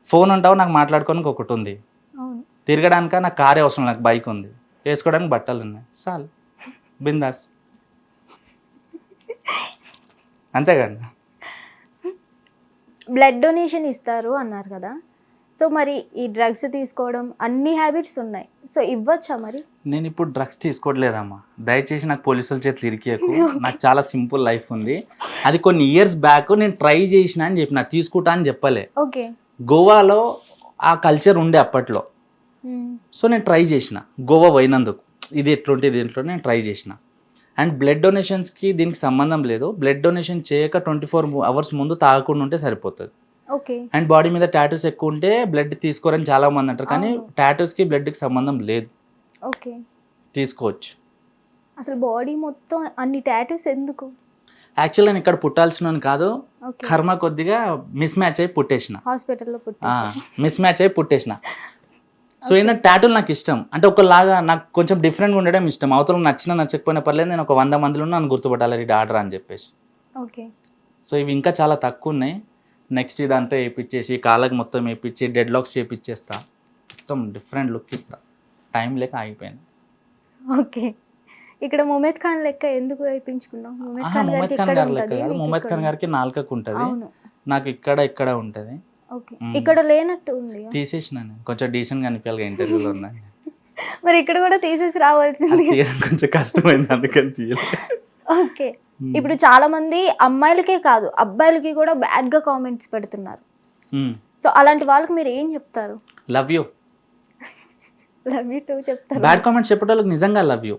ఫోన్ ఉంటావు, నాకు మాట్లాడుకోవడానికి ఒకటి ఉంది, అవును. తిరగడానిక నాకు కారే అవసరం, నాకు బైక్ ఉంది, వేసుకోవడానికి బట్టలు ఉన్నాయి, చాలు, బిందాస్. అంతేగాని బ్లడ్ డొనేషన్ ఇస్తారు అన్నారు కదా, సో మరి ఈ డ్రగ్స్ తీసుకోవడం అన్ని హ్యాబిట్స్ ఉన్నాయి, సో ఇవ్వచ్చా మరి? నేను ఇప్పుడు డ్రగ్స్ తీసుకోవట్లేదమ్మా, దయచేసి నాకు పోలీసుల చేతులు ఇరికేయకు. నాకు చాలా సింపుల్ లైఫ్ ఉంది. అది కొన్ని ఇయర్స్ బ్యాక్ నేను ట్రై చేసిన అని చెప్పిన, తీసుకుంటా అని చెప్పలే. ఓకే. గోవాలో ఆ కల్చర్ ఉండే అప్పట్లో, సో నేను ట్రై చేసిన. గోవా పోయినందుకు ఇది ఎట్లుంటే దీంట్లో నేను ట్రై చేసిన. అండ్ బ్లడ్ డొనేషన్స్కి దీనికి సంబంధం లేదు. బ్లడ్ డొనేషన్ చేయక 24 hours ముందు తాగకుండా ఉంటే సరిపోతుంది. ఓకే. అండ్ బాడీ మీద టాటూస్ ఎక్కువ ఉంటే బ్లడ్ తీసుకోరని చాలా మంది అంటారు, కానీ టాటూస్కి బ్లడ్కి సంబంధం లేదు. ఓకే. తీసుకోవచ్చు. అసలు బాడీ మొత్తం అన్ని టాటూస్ ఎందుకు? యాక్చువల్గా నేను ఇక్కడ పుట్టాల్సిన కాదు, కర్మ కొద్దిగా మిస్ మ్యాచ్ అయి పుట్టేసిన. హాస్పిటల్లో మిస్ మ్యాచ్ అయి పుట్టేసిన. సో ఏంటంటే టాటూలు నాకు ఇష్టం, అంటే ఒకలాగా నాకు కొంచెం డిఫరెంట్గా ఉండడం ఇష్టం. అవతల నచ్చినా నచ్చకపోయినా పర్లేదు, నేను ఒక 100 మందిలో నన్ను గుర్తుపట్టాలి ఇది ఆర్డర్ అని చెప్పేసి. ఓకే. సో ఇవి ఇంకా చాలా తక్కువ ఉన్నాయి. నెక్స్ట్ ఇదంతా వేయించేసి కాళ్ళకి మొత్తం వేయించి డెడ్ లాక్స్ చేయించేస్తా, మొత్తం డిఫరెంట్ లుక్ ఇస్తా. టైం లేక ఆగిపోయింది. ఓకే. ఇక్కడ ముమేద్ ఖాన్ లెక్క ఎందుకు వేయించుకున్నావు? ముమేద్ ఖాన్ గారి లెక్క కాదు, ముమేద్ ఖాన్ గారికి నాలుకకు ఉంటుంది, నాకు ఇక్కడ ఉంటుంది. ఇక్కడ లేనట్టు ఉంది, తీసేసిన. కొంచెం డీసెంట్ గా అనిపించాలి ఇంటర్వ్యూలో ఉన్నాయి. మరి ఇక్కడ కూడా తీసేసి రావాల్సింది, కొంచెం కష్టమైంది అందుకని తీయాలి. ఓకే. ఇప్పుడు చాలా మంది అమ్మాయిలకే కాదు అబ్బాయిలకి కూడా బ్యాడ్ గా కామెంట్స్ పెడుతున్నారు, సో అలాంటి వాళ్ళకి మీరు ఏం చెప్తారు? Love you. Love you two చెప్తారు. బ్యాడ్ కామెంట్స్ చెప్పేటోళ్ళకి నిజంగా లవ్ యూ.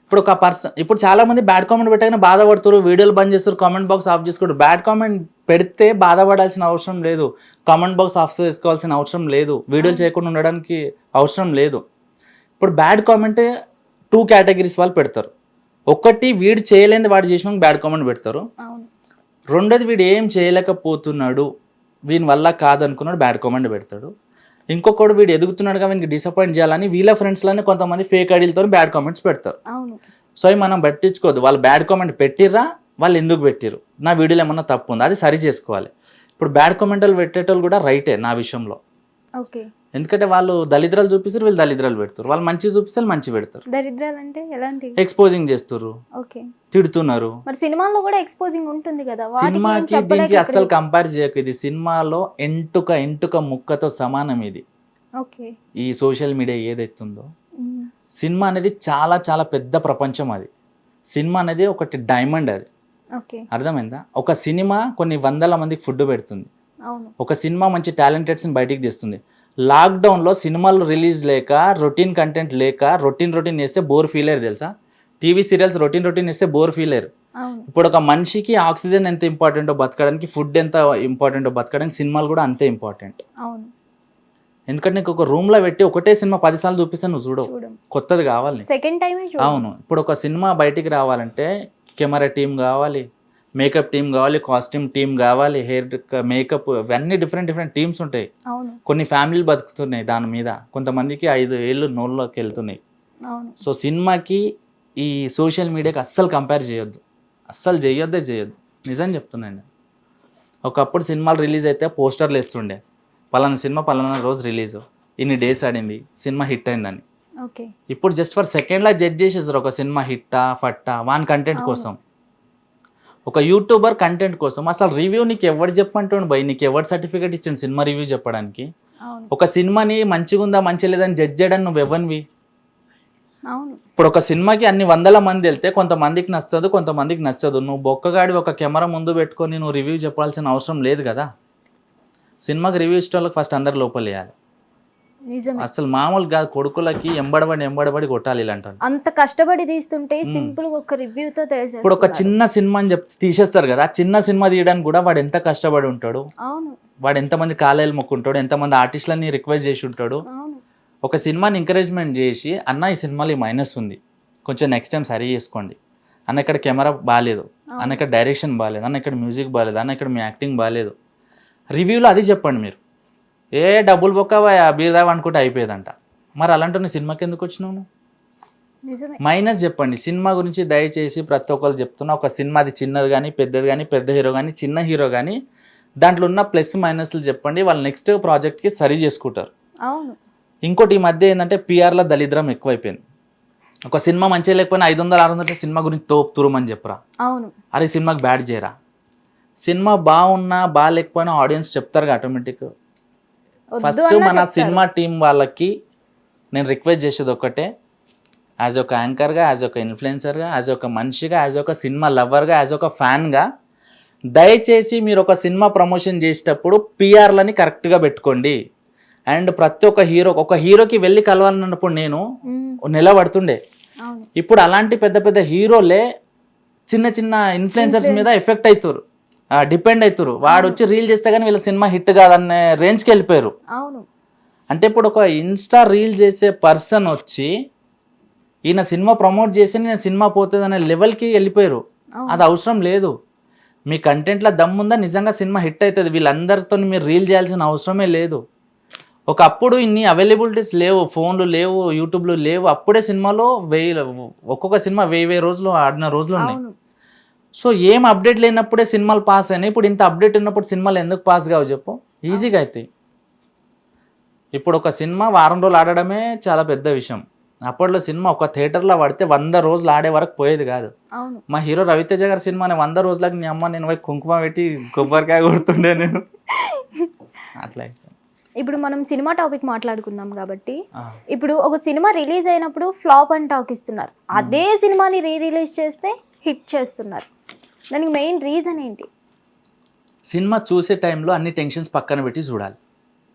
ఇప్పుడు ఒక పర్సన్, ఇప్పుడు చాలా మంది బ్యాడ్ కామెంట్ పెట్టగానే బాధపడుతారు, వీడియోలు బంద్ చేస్తారు, కామెంట్ బాక్స్ ఆఫ్ చేసుకోరు. బ్యాడ్ కామెంట్ పెడితే బాధపడాల్సిన అవసరం లేదు, కామెంట్ బాక్స్ ఆఫ్ చేసుకోవాల్సిన అవసరం లేదు, వీడియోలు చేయకుండా ఉండడానికి అవసరం లేదు. ఇప్పుడు బ్యాడ్ కామెంట్ 2 categories వాళ్ళు పెడతారు. ఒకటి, వీడు చేయలేని వాడు చేసిన బ్యాడ్ కామెంట్ పెడతారు. రెండోది, వీడు ఏం చేయలేకపోతున్నాడు, వీని వల్ల కాదనుకున్నాడు బ్యాడ్ కామెంట్ పెడతాడు. ఇంకొకడు, వీడు ఎదుగుతున్నాడుగా వీనికి డిసప్పాయింట్ చేయాలని వీళ్ళ ఫ్రెండ్స్లోనే కొంతమంది ఫేక్ ఐడీలతో బ్యాడ్ కామెంట్స్ పెడతారు. సో అవి మనం పట్టించుకోవద్దు. వాళ్ళు బ్యాడ్ కామెంట్ పెట్టిర్రా, వాళ్ళు ఎందుకు పెట్టిరు, నా వీడియోలో ఏమన్నా తప్పు ఉంది, అది సరి చేసుకోవాలి. ఇప్పుడు బ్యాడ్ కామెంట్లు పెట్టేటోళ్ళు కూడా రైటే నా విషయంలో. ఎందుకంటే వాళ్ళు దళిద్రాలు చూపిస్తారు, వీళ్ళు దళిద్రాలు పెడతారు. వాళ్ళు మంచి చూపిస్తే మంచి పెడతారు. దరిద్రాలు అంటే ఎలాంటి? ఎక్స్పోజింగ్ చేస్తారు, తిడుతున్నారు. మరి సినిమాలో కూడా ఎక్స్పోజింగ్ ఉంటుంది కదా, సినిమాకి దీనికి అస్సలు కంపేర్ చేయకు. ఇది సినిమాలో ఎంటుక ముక్కతో సమానం. ఇది ఈ సోషల్ మీడియా ఏదైతుందో, సినిమా అనేది చాలా చాలా పెద్ద ప్రపంచం. అది సినిమా అనేది ఒకటి డైమండ్. అది అర్థమైందా? ఒక సినిమా కొన్ని 100 మందికి ఫుడ్ పెడుతుంది. ఒక సినిమా మంచి టాలెంటెడ్స్ని బయటికి తెస్తుంది. లాక్డౌన్లో సినిమాలు రిలీజ్ లేక, రొటీన్ కంటెంట్ లేక, రొటీన్ వేస్తే బోర్ ఫీల్ అయ్యారు తెలుసా? టీవీ సీరియల్స్ రొటీన్ వేస్తే బోర్ ఫీల్ అయ్యారు. ఇప్పుడు ఒక మనిషికి ఆక్సిజన్ ఎంత ఇంపార్టెంటో బతకడానికి, ఫుడ్ ఎంత ఇంపార్టెంటో బతకడానికి, సినిమాలు కూడా అంతే ఇంపార్టెంట్. ఎందుకంటే నీకు ఒక రూమ్ లో పెట్టి ఒకటే సినిమా 10 సార్లు చూపిస్తే నువ్వు చూడవు, కొత్తది కావాలి. అవును. ఇప్పుడు ఒక సినిమా బయటికి రావాలంటే కెమెరా టీం కావాలి, మేకప్ టీం కావాలి, కాస్ట్యూమ్ టీం కావాలి, హెయిర్ మేకప్, ఇవన్నీ డిఫరెంట్ టీమ్స్ ఉంటాయి. కొన్ని ఫ్యామిలీలు బతుకుతున్నాయి దాని మీద, కొంతమందికి 5 ఏళ్ళు నోళ్ళలోకి వెళ్తున్నాయి. సో సినిమాకి ఈ సోషల్ మీడియాకి అస్సలు కంపేర్ చేయొద్దు, అస్సలు చేయొద్దు. నిజం చెప్తున్నాను. ఒకప్పుడు సినిమాలు రిలీజ్ అయితే పోస్టర్లు వేస్తుండే, పలానా సినిమా పలానా రోజు రిలీజ్, ఇన్ని డేస్ ఆడింది, సినిమా హిట్ అయిందని. ఇప్పుడు జస్ట్ ఫర్ సెకండ్లా జడ్జ్ చేసేసారు ఒక సినిమా హిట్టా ఫట్టా వాన్ కంటెంట్ కోసం. ఒక యూట్యూబర్ కంటెంట్ కోసం అసలు రివ్యూ నీకు ఎవరు చెప్పంటాడు భయ్, నీకు ఎవరు సర్టిఫికేట్ ఇచ్చాను సినిమా రివ్యూ చెప్పడానికి? ఒక సినిమాని మంచిగా ఉందా మంచిగా లేదని జడ్జ్ చేయడానికి నువ్వు ఎవరివి? ఇప్పుడు ఒక సినిమాకి అన్ని 100 మంది వెళ్తే కొంతమందికి నచ్చదు, కొంతమందికి నచ్చదు. నువ్వు బొక్కగాడి ఒక కెమెరా ముందు పెట్టుకొని నువ్వు రివ్యూ చెప్పాల్సిన అవసరం లేదు కదా. సినిమాకి రివ్యూ ఇష్టం వాళ్ళకి ఫస్ట్ అందరు లోపల వేయాలి. అసలు మామూలు కాదు, కొడుకులకి ఎంబడబడి కొట్టాలి ఇలాంటి. అంత కష్టపడి తీస్తుంటే సింపుల్ ఒక రివ్యూతో తయారు. ఇప్పుడు ఒక చిన్న సినిమా అని చెప్తే తీసేస్తారు కదా, చిన్న సినిమా తీయడానికి కూడా వాడు ఎంత కష్టపడి ఉంటాడు, వాడు ఎంతమంది కాలేలు మొక్కుంటాడు, ఎంతమంది ఆర్టిస్టులని రిక్వెస్ట్ చేసి ఉంటాడు. ఒక సినిమాని ఎంకరేజ్మెంట్ చేసి, అన్న ఈ సినిమాలో ఈ మైనస్ ఉంది, కొంచెం నెక్స్ట్ టైం సరి చేసుకోండి అన్న, ఇక్కడ కెమెరా బాగాలేదు అన్న, ఇక్కడ డైరెక్షన్ బాగాలేదు అన్న, ఇక్కడ మ్యూజిక్ బాగాలేదు అన్న, ఇక్కడ మీ యాక్టింగ్ బాగాలేదు. రివ్యూలో అది చెప్పండి. మీరు ఏ డబ్బులు బొక్కవా బీదావా అనుకుంటే అయిపోయేదంట. మరి అలాంటి నీ సినిమాకి ఎందుకు వచ్చినావు? మైనస్ చెప్పండి. సినిమా గురించి దయచేసి ప్రతి ఒక్కరు చెప్తున్నా, ఒక సినిమా అది చిన్నది కానీ పెద్దది కానీ, పెద్ద హీరో కానీ చిన్న హీరో కానీ, దాంట్లో ఉన్న ప్లస్ మైనస్లు చెప్పండి, వాళ్ళు నెక్స్ట్ ప్రాజెక్ట్కి సరి చేసుకుంటారు. అవును. ఇంకోటి ఈ మధ్య ఏంటంటే పిఆర్ల దళిద్రం ఎక్కువైపోయింది. ఒక సినిమా మంచిగా లేకపోయినా 500-600 సినిమా గురించి తోపుతురమని చెప్పరా. అవును. అరే సినిమాకి బ్యాడ్ చేయరా. సినిమా బాగున్నా బాగాలేకపోయినా ఆడియన్స్ చెప్తారు ఆటోమేటిక్. ఫస్ట్ మన సినిమా టీం వాళ్ళకి నేను రిక్వెస్ట్ చేసేది ఒక్కటే, యాజ్ ఒక యాంకర్గా, యాజ్ ఒక ఇన్ఫ్లుయెన్సర్గా, యాజ్ ఒక మనిషిగా, యాజ్ ఒక సినిమా లవర్గా, యాజ్ ఒక ఫ్యాన్గా, దయచేసి మీరు ఒక సినిమా ప్రమోషన్ చేసేటప్పుడు పిఆర్లని కరెక్ట్గా పెట్టుకోండి. అండ్ ప్రతి ఒక్క హీరోకి వెళ్ళి కలవాలన్నప్పుడు నేను నెల పడుతుండే. ఇప్పుడు అలాంటి పెద్ద పెద్ద హీరోలే చిన్న చిన్న ఇన్ఫ్లుయెన్సర్స్ మీద ఎఫెక్ట్ అవుతారు, డిపెండ్ అవుతారు. వాడు వచ్చి రీల్ చేస్తే కానీ వీళ్ళ సినిమా హిట్ కాదనే రేంజ్కి వెళ్ళిపోయారు. అంటే ఇప్పుడు ఒక ఇన్స్టా రీల్ చేసే పర్సన్ వచ్చి ఈయన సినిమా ప్రమోట్ చేసి నేను సినిమా పోతుంది అనే లెవెల్కి వెళ్ళిపోయారు. అది అవసరం లేదు. మీ కంటెంట్లో దమ్ముందా నిజంగా సినిమా హిట్ అవుతుంది, వీళ్ళందరితో మీరు రీల్ చేయాల్సిన అవసరమే లేదు. ఒకప్పుడు ఇన్ని అవైలబిలిటీస్ లేవు, ఫోన్లు లేవు, యూట్యూబ్లు లేవు. అప్పుడే సినిమాలో ఒక్కొక్క సినిమా 1000 రోజులు ఆడిన రోజులు ఉన్నాయి. సో ఏం అప్డేట్ లేనప్పుడే సినిమాలు పాస్ అయినాయి. ఇప్పుడు ఇంత అప్డేట్ ఉన్నప్పుడు సినిమాలు ఎందుకు పాస్ కావు చెప్పు? ఈజీగా అవుతాయి. ఇప్పుడు ఒక సినిమా వారం రోజులు ఆడడమే చాలా పెద్ద విషయం. అప్పట్లో సినిమా ఒక థియేటర్లో పడితే 100 రోజులు ఆడే వరకు పోయేది కాదు. మా హీరో రవితేజ గారి సినిమాని 100 రోజులకు నీ అమ్మ నేను కుంకుమ పెట్టి కొబ్బరికాయ కొడుతుండే నేను. అట్లా ఇప్పుడు మనం సినిమా టాపిక్ మాట్లాడుకున్నాం కాబట్టి, ఇప్పుడు ఒక సినిమా రిలీజ్ అయినప్పుడు ఫ్లాప్ అని టాక్ ఇస్తున్నారు, అదే సినిమాని రిలీజ్ చేస్తే హిట్ చేస్తున్నారు. దానికి మెయిన్ రీజన్ ఏంటి? సినిమా చూసే టైంలో అన్ని టెన్షన్స్ పక్కన పెట్టి చూడాలి.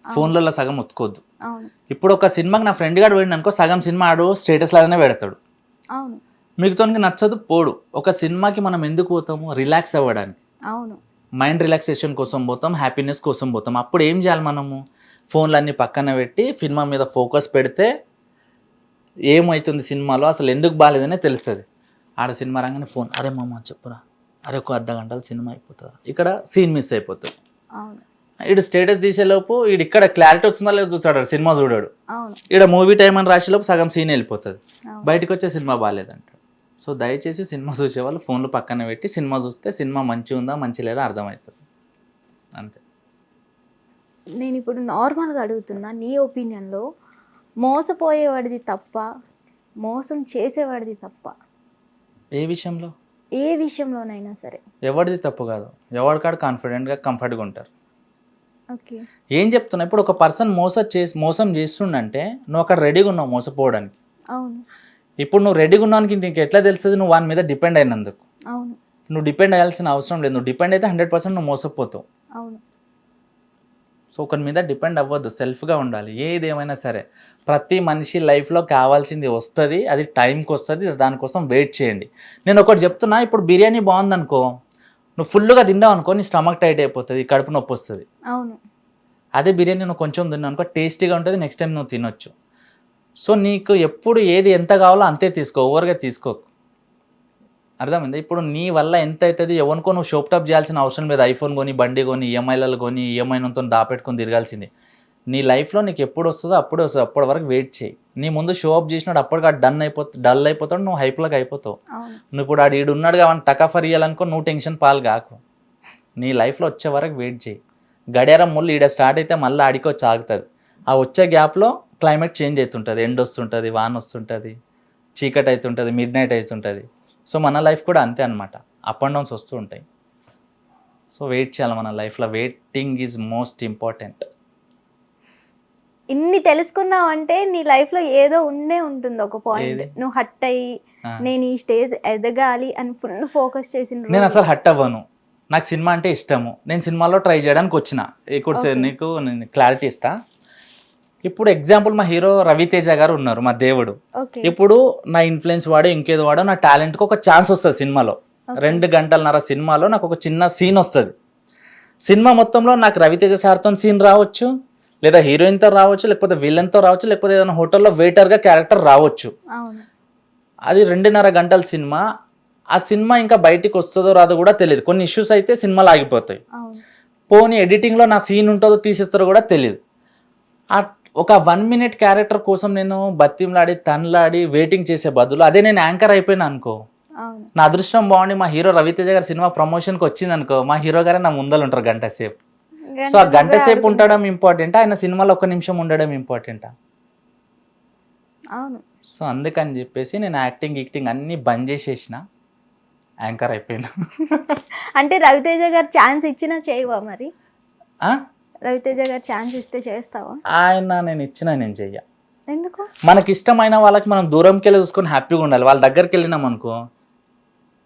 ఫోన్లలో సగం ఒత్తుకోవద్దు. ఇప్పుడు ఒక సినిమాకి నా ఫ్రెండ్ గారు పోయింది అనుకో, సగం సినిమా ఆడు స్టేటస్ లాగానే పెడతాడు, మిగతానికి నచ్చదు పోడు. ఒక సినిమాకి మనం ఎందుకు పోతాము? రిలాక్స్ అవ్వడానికి, మైండ్ రిలాక్సేషన్ కోసం పోతాం, హ్యాపీనెస్ కోసం పోతాం. అప్పుడు ఏం చేయాలి మనము? ఫోన్లన్నీ పక్కన పెట్టి సినిమా మీద ఫోకస్ పెడితే ఏమవుతుంది సినిమాలో అసలు ఎందుకు బాగాలేదనే తెలుస్తుంది. ఆడ సినిమా రాగానే ఫోన్, అరే మామ చెప్పురా, అరే ఒక అర్ధ గంటలు సినిమా అయిపోతుంది, ఇక్కడ సీన్ మిస్ అయిపోతుంది. ఈడు స్టేటస్ తీసేలోపు ఈడు ఇక్కడ క్లారిటీ వస్తుందా లేదు చూస్తాడు, సినిమా చూడాడు. ఈడ మూవీ టైం అని రాసేలోపు సగం సీన్ వెళ్ళిపోతుంది, బయటకు వచ్చే సినిమా బాగాలేదంటాడు. సో దయచేసి సినిమా చూసే వాళ్ళు ఫోన్లు పక్కన పెట్టి సినిమా చూస్తే సినిమా మంచిగా ఉందా మంచి లేదా అర్థమవుతుంది, అంతే. నేను ఇప్పుడు నార్మల్గా అడుగుతున్నా, నీ ఒపీనియన్లో మోసపోయేవాడిది తప్ప, మోసం చేసేవాడిది తప్ప? ఏ విషయంలో? ఏ విషయంలోనైనా సరే. ఎవరిది తప్పు కాదు, ఎవరికాడు కాన్ఫిడెంట్గా కంఫర్ట్గా ఉంటారు. ఓకే, ఏం చెప్తున్నా, ఇప్పుడు ఒక పర్సన్ మోసం చేస్తుండంటే నువ్వు అక్కడ రెడీగా ఉన్నావు మోసపోవడానికి. అవును. ఇప్పుడు నువ్వు రెడీగా ఉన్నానికి నీకు ఎట్లా తెలుస్తుంది? నువ్వు వాని మీద డిపెండ్ అయినందుకు. అవును. నువ్వు డిపెండ్ అయ్యాల్సిన అవసరం లేదు. నువ్వు డిపెండ్ అయితే 100% నువ్వు మోసపోతావు. అవును. సో ఒకరి మీద డిపెండ్ అవ్వద్దు, సెల్ఫ్గా ఉండాలి. ఏదేమైనా సరే ప్రతి మనిషి లైఫ్లో కావాల్సింది వస్తుంది, అది టైంకి వస్తుంది, దానికోసం వెయిట్ చేయండి. నేను ఒకటి చెప్తున్నా, ఇప్పుడు బిర్యానీ బాగుందనుకో, నువ్వు ఫుల్గా తిన్నావు అనుకో, నీ స్టమక్ టైట్ అయిపోతుంది, కడుపు నొప్పి వస్తుంది. అవును. అదే బిర్యానీ నువ్వు కొంచెం తిన్నావు అనుకో, టేస్టీగా ఉంటుంది, నెక్స్ట్ టైం నువ్వు తినొచ్చు. సో నీకు ఎప్పుడు ఏది ఎంత కావాలో అంతే తీసుకో, ఓవర్గా తీసుకోకు. అర్థమైంది? ఇప్పుడు నీ వల్ల ఎంత అవుతుంది, ఎవరికో నువ్వు షోప్ టాప్ చేయాల్సిన అవసరం లేదు. ఐఫోన్ కొని, బండి కొని, ఈఎంఐలలో కొని, ఈఎంఐతో దాపెట్టుకొని తిరగాల్సింది. నీ లైఫ్లో నీకు ఎప్పుడు వస్తుందో అప్పుడే వస్తుంది, అప్పటి వరకు వెయిట్ చేయి. నీ ముందు షో అప్ చేసినాడు అప్పటికి డల్ అయిపోతాడు, నువ్వు హైప్లోకి అయిపోతావు. నువ్వు ఇప్పుడు ఈడు ఉన్నాడు కాబట్టి టకాఫర్ ఇవ్వాలనుకో, నువ్వు టెన్షన్ పాలు కాకు. నీ లైఫ్లో వచ్చే వరకు వెయిట్ చేయి. గడియారం ముళ్ళు ఈడ స్టార్ట్ అయితే మళ్ళీ ఆడికి వచ్చి ఆగుతుంది. ఆ వచ్చే గ్యాప్లో క్లైమేట్ చేంజ్ అవుతుంటుంది, ఎండ్ వస్తుంటుంది, వాన వస్తుంటుంది, చీకటి అవుతుంటుంది, మిడ్ నైట్ అవుతుంటుంది. సో మన లైఫ్ కూడా అంతే అనమాట, అప్ అండ్ డౌన్స్ వస్తూ ఉంటాయి. సో వెయిట్ చేయాలి మన లైఫ్లో, వెయిటింగ్ ఈజ్ మోస్ట్ ఇంపార్టెంట్. ఇన్ని తెలుసుకున్నావు అంటే నీ లైఫ్లో ఏదో ఉండే ఉంటుంది ఒక పాయింట్, నువ్వు హట్ అయ్యి నేను ఈ స్టేజ్ ఎదగాలి అని ఫుల్ ఫోకస్ చేసిన. నేను అసలు హట్ అవ్వను, నాకు సినిమా అంటే ఇష్టము, నేను సినిమాలో ట్రై చేయడానికి వచ్చిన. ఇప్పుడు నీకు నేను క్లారిటీ ఇస్తా. ఇప్పుడు ఎగ్జాంపుల్ మా హీరో రవితేజ గారు ఉన్నారు, మా దేవుడు. ఇప్పుడు నా ఇన్ఫ్లుయెన్స్ వాడో ఇంకేదో వాడో నా టాలెంట్కి ఒక ఛాన్స్ వస్తుంది సినిమాలో. 2 గంటలన్నర సినిమాలో నాకు ఒక చిన్న సీన్ వస్తుంది. సినిమా మొత్తంలో నాకు రవితేజ సార్తో సీన్ రావచ్చు, లేదా హీరోయిన్తో రావచ్చు, లేకపోతే విలన్తో రావచ్చు, లేకపోతే ఏదైనా హోటల్లో వెయిటర్గా క్యారెక్టర్ రావచ్చు. అది 2.5 గంటల సినిమా. ఆ సినిమా ఇంకా బయటికి వస్తుందో రాదో కూడా తెలియదు. కొన్ని ఇష్యూస్ అయితే సినిమాలు ఆగిపోతాయి. పోనీ ఎడిటింగ్లో నా సీన్ ఉంటుందో తీసేస్తారో కూడా తెలియదు. ఒక 1 మినిట్ క్యారెక్టర్ కోసం నేను బతిమలాడి తన్లాడి వెయిటింగ్ చేసే బదులు అదే నేను యాంకర్ అయిపోయినా అనుకో, నా అదృష్టం బాగుండి మా హీరో రవితేజ గారి సినిమా ప్రమోషన్కి వచ్చింది అనుకో, మా హీరో గారే నా ముందలు ఉంటారు గంట సేపు. సో ఆ గంట సేపు ఉండడం ఇంపార్టెంటా, ఆయన సినిమాలో 1 నిమిషం ఉండడం ఇంపార్టెంటా? అవును. సో అందుకని చెప్పేసి నేను యాక్టింగ్ అన్నీ బంద్ చేసేసిన, యాంకర్ అయిపోయినా. అంటే రవితేజ గారు ఛాన్స్ ఇచ్చినా చేయవా మరి? ఆ? రవితేజ గారు ఛాన్స్ ఇస్తే చేస్తావా? నేను ఇచ్చినా నేను చెయ్య. ఎందుకు? మనకి ఇష్టమైన వాళ్ళకి మనం దూరంకి వెళ్ళి చూసుకొని హ్యాపీగా ఉండాలి. వాళ్ళ దగ్గరికి వెళ్ళినాం అనుకో,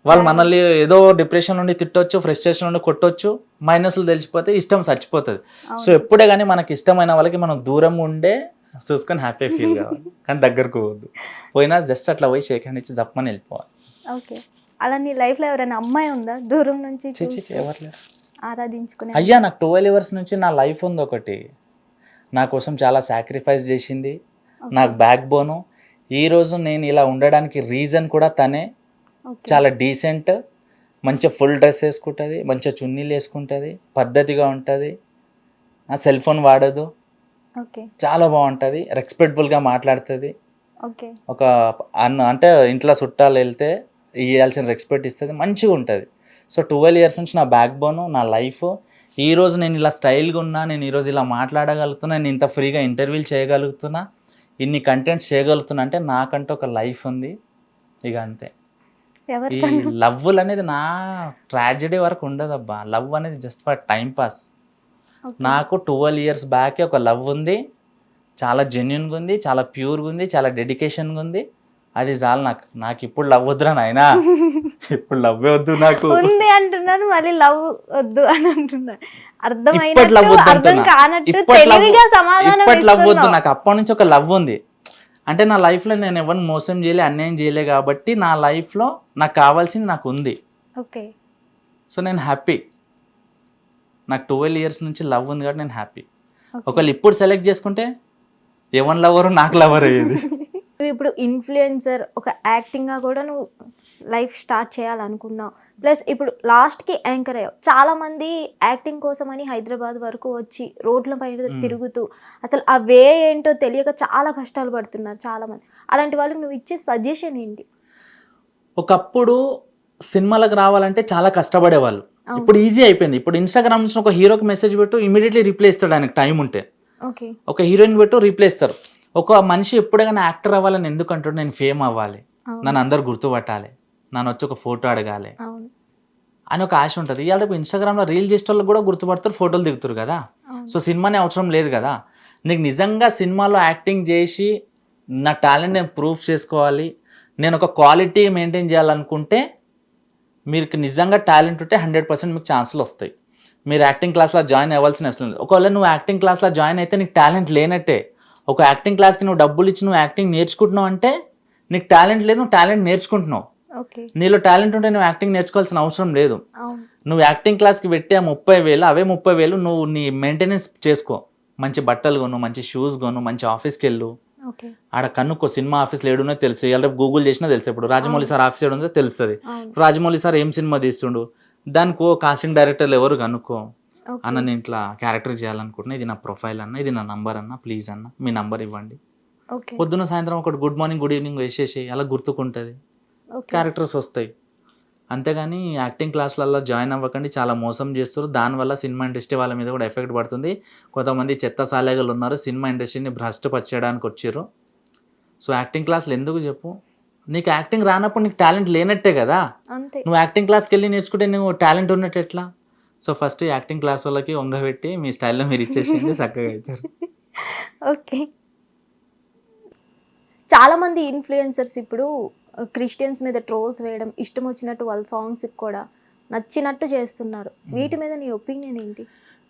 వాళ్ళు మనల్ని ఏదో డిప్రెషన్ నుండి తిట్టొచ్చు, ఫ్రస్ట్రేషన్ నుండి కొట్టొచ్చు, మైనస్లు తెలిసిపోతే ఇష్టం చచ్చిపోతుంది. సో ఎప్పుడే కానీ మనకి ఇష్టమైన వాళ్ళకి మనం దూరం ఉండే చూసుకొని హ్యాపీ ఫీల్ కావాలి, కానీ దగ్గరకు పోవద్దు. పోయినా జస్ట్ అట్లా పోయి షేక్ హ్యాండ్ ఇచ్చి జప్పమని వెళ్ళిపోవాలి. ఓకే. అలా నీ లైఫ్లో ఎవరైనా అమ్మాయి ఉందా దూరం నుంచి ఎవరు లేరు ఆరాధించుకునే? అయ్యా, నాకు 12 years నుంచి నా లైఫ్ ఉంది ఒకటి. నా కోసం చాలా సాక్రిఫైస్ చేసింది, నాకు బ్యాక్ బోను. ఈరోజు నేను ఇలా ఉండడానికి రీజన్ కూడా తనే. చాలా డీసెంట్, మంచిగా ఫుల్ డ్రెస్ వేసుకుంటుంది, మంచిగా చున్నీలు వేసుకుంటుంది, పద్ధతిగా ఉంటుంది, సెల్ ఫోన్ వాడదు, చాలా బాగుంటుంది, రెస్పెక్టబుల్గా మాట్లాడుతుంది. ఒక అంటే ఇంట్లో చుట్టాలు వెళ్తే ఇవ్వాల్సిన రెస్పెక్ట్ ఇస్తుంది, మంచిగా ఉంటుంది. సో 12 years నుంచి నా బ్యాక్ బోను, నా లైఫ్. ఈరోజు నేను ఇలా స్టైల్గా ఉన్నా, నేను ఈరోజు ఇలా మాట్లాడగలుగుతున్నా, నేను ఇంత ఫ్రీగా ఇంటర్వ్యూలు చేయగలుగుతున్నా, ఇన్ని కంటెంట్స్ చేయగలుగుతున్నా అంటే నాకంటూ ఒక లైఫ్ ఉంది. ఇక అంతే. ఈ లవ్లు అనేది నా ట్రాజెడీ వరకు ఉండదబ్బా. లవ్ అనేది జస్ట్ ఫర్ టైం పాస్. నాకు 12 years బ్యాకే ఒక లవ్ ఉంది, చాలా జెన్యున్గా ఉంది, చాలా ప్యూర్గా ఉంది, చాలా డెడికేషన్గా ఉంది. అది చాలు నాకు. నాకు ఇప్పుడు లవ్ వద్దురా నాయనా, ఇప్పుడు లవ్ వద్దు నాకు. ఉంది అంటున్నాను, మళ్ళీ లవ్ వద్దు అని అంటున్నాను. ఇప్పటి లవ్ వద్దు అంటున్నా, ఇప్పటి లవ్ వద్దు నాకు. అప్పటి నుంచి ఒక లవ్ ఉంది. అంటే నా లైఫ్లో నేను ఎవరిని మోసం చేయలే, అన్యాయం చేయలే, కాబట్టి నా లైఫ్లో నాకు కావాల్సింది నాకు ఉంది. ఓకే. సో నేను హ్యాపీ. నాకు 12 years నుంచి లవ్ ఉంది కాబట్టి నేను హ్యాపీ. ఒకళ్ళు ఇప్పుడు సెలెక్ట్ చేసుకుంటే ఎవరి లవరు నాకు లవర్ అయ్యేది. నువ్వు ఇప్పుడు ఇన్ఫ్లుయెన్సర్, ఒక యాక్టింగ్గా కూడా నువ్వు లైఫ్ స్టార్ట్ చేయాలనుకున్నావు, ప్లస్ ఇప్పుడు లాస్ట్కి యాంకర్ అయ్యావు. చాలామంది యాక్టింగ్ కోసం అని హైదరాబాద్ వరకు వచ్చి రోడ్ల పైన తిరుగుతూ అసలు ఆ వే ఏంటో తెలియక చాలా కష్టాలు పడుతున్నారు చాలామంది. అలాంటి వాళ్ళకి నువ్వు ఇచ్చే సజెషన్ ఏంటి? ఒకప్పుడు సినిమాలకు రావాలంటే చాలా కష్టపడేవాళ్ళు, ఇప్పుడు ఈజీ అయిపోయింది. ఇప్పుడు ఇన్స్టాగ్రామ్ నుంచి ఒక హీరోకి మెసేజ్ పెట్టు, ఇమీడియట్లీ రిప్లై ఇస్తాడు. ఆయనకు టైం ఉంటే ఒక హీరోయిన్ పెట్టు, రిప్లై ఇస్తారు. ఒక మనిషి ఎప్పుడైనా యాక్టర్ అవ్వాలని ఎందుకు అంటాడు? నేను ఫేమ్ అవ్వాలి, నన్ను అందరు గుర్తుపట్టాలి, నన్ను వచ్చి ఒక ఫోటో అడగాలి అని ఒక ఆశ ఉంటుంది. ఇవాళ ఇన్స్టాగ్రామ్లో రీల్ చేసే వాళ్ళు కూడా గుర్తుపడతారు, ఫోటోలు దిగుతారు కదా. సో సినిమానే అవసరం లేదు కదా. నీకు నిజంగా సినిమాలో యాక్టింగ్ చేసి నా టాలెంట్ నేను ప్రూఫ్ చేసుకోవాలి, నేను ఒక క్వాలిటీ మెయింటైన్ చేయాలనుకుంటే మీకు నిజంగా టాలెంట్ ఉంటే 100% మీకు ఛాన్సులు వస్తాయి. మీరు యాక్టింగ్ క్లాస్లో జాయిన్ అవ్వాల్సిన అవసరం లేదు. ఒకవేళ నువ్వు యాక్టింగ్ క్లాస్లో జాయిన్ అయితే నీకు టాలెంట్ లేనట్టే. ఒక యాక్టింగ్ క్లాస్కి నువ్వు డబ్బులు ఇచ్చి నువ్వు యాక్టింగ్ నేర్చుకుంటున్నావు అంటే నీకు టాలెంట్ లేదు, నువ్వు టాలెంట్ నేర్చుకుంటున్నావు. నీలో టాలెంట్ ఉంటే నువ్వు యాక్టింగ్ నేర్చుకోవాల్సిన అవసరం లేదు. నువ్వు యాక్టింగ్ క్లాస్కి పెట్టే 30,000, అవే 30,000 నువ్వు నీ మెయింటెనెన్స్ చేసుకో. మంచి బట్టలు కొను, మంచి షూస్ కొను, మంచి ఆఫీస్కి వెళ్ళు, ఆడ కనుక్కో సినిమా ఆఫీస్లో ఏడునో తెలుసు. ఇలా గూగుల్ చేసినా తెలుసు. ఇప్పుడు రాజమౌళి సార్ ఆఫీస్ ఏడుందో తెలుస్తుంది. రాజమౌళి సార్ ఏం సినిమా తీస్తుండు, దానికి కాస్టింగ్ డైరెక్టర్లు ఎవరు కనుక్కో. అన్న నేను ఇట్లా క్యారెక్టర్ చేయాలనుకుంటున్నా, ఇది నా ప్రొఫైల్ అన్న, ఇది నా నంబర్ అన్న, ప్లీజ్ అన్న మీ నంబర్ ఇవ్వండి. పొద్దున్న సాయంత్రం ఒకటి గుడ్ మార్నింగ్ గుడ్ ఈవినింగ్ వేసేసి అలా గుర్తుకుంటుంది, క్యారెక్టర్స్ వస్తాయి. అంతేగాని యాక్టింగ్ క్లాసులలో జాయిన్ అవ్వకండి, చాలా మోసం చేస్తారు. దానివల్ల సినిమా ఇండస్ట్రీ వాళ్ళ మీద కూడా ఎఫెక్ట్ పడుతుంది. కొంతమంది చెత్త సాలేగలు ఉన్నారు, సినిమా ఇండస్ట్రీని భ్రష్టపరచడానికి వచ్చారు. సో యాక్టింగ్ క్లాసులు ఎందుకు చెప్పు? నీకు యాక్టింగ్ రానప్పుడు నీకు టాలెంట్ లేనట్టే కదా. నువ్వు యాక్టింగ్ క్లాస్కి వెళ్ళి నేర్చుకుంటే నువ్వు టాలెంట్ ఉన్నట్టు ఎట్లా? సో ఫస్ట్ యాక్టింగ్ క్లాస్ వాళ్ళకి వంగబెట్టి మీ స్టైల్లో మీరు ఇచ్చేసింది చక్కగా అవుతారు. ఓకే. చాలామంది ఇన్ఫ్లుయెన్సర్స్ ఇప్పుడు క్రిస్టియన్స్ మీద ట్రోల్స్ వేయడం, ఇష్టం వచ్చినట్టు వాళ్ళ సాంగ్స్కి కూడా నచ్చినట్టు చేస్తున్నారు. వీటి మీద నీ ఒపీనియన్ ఏంటి?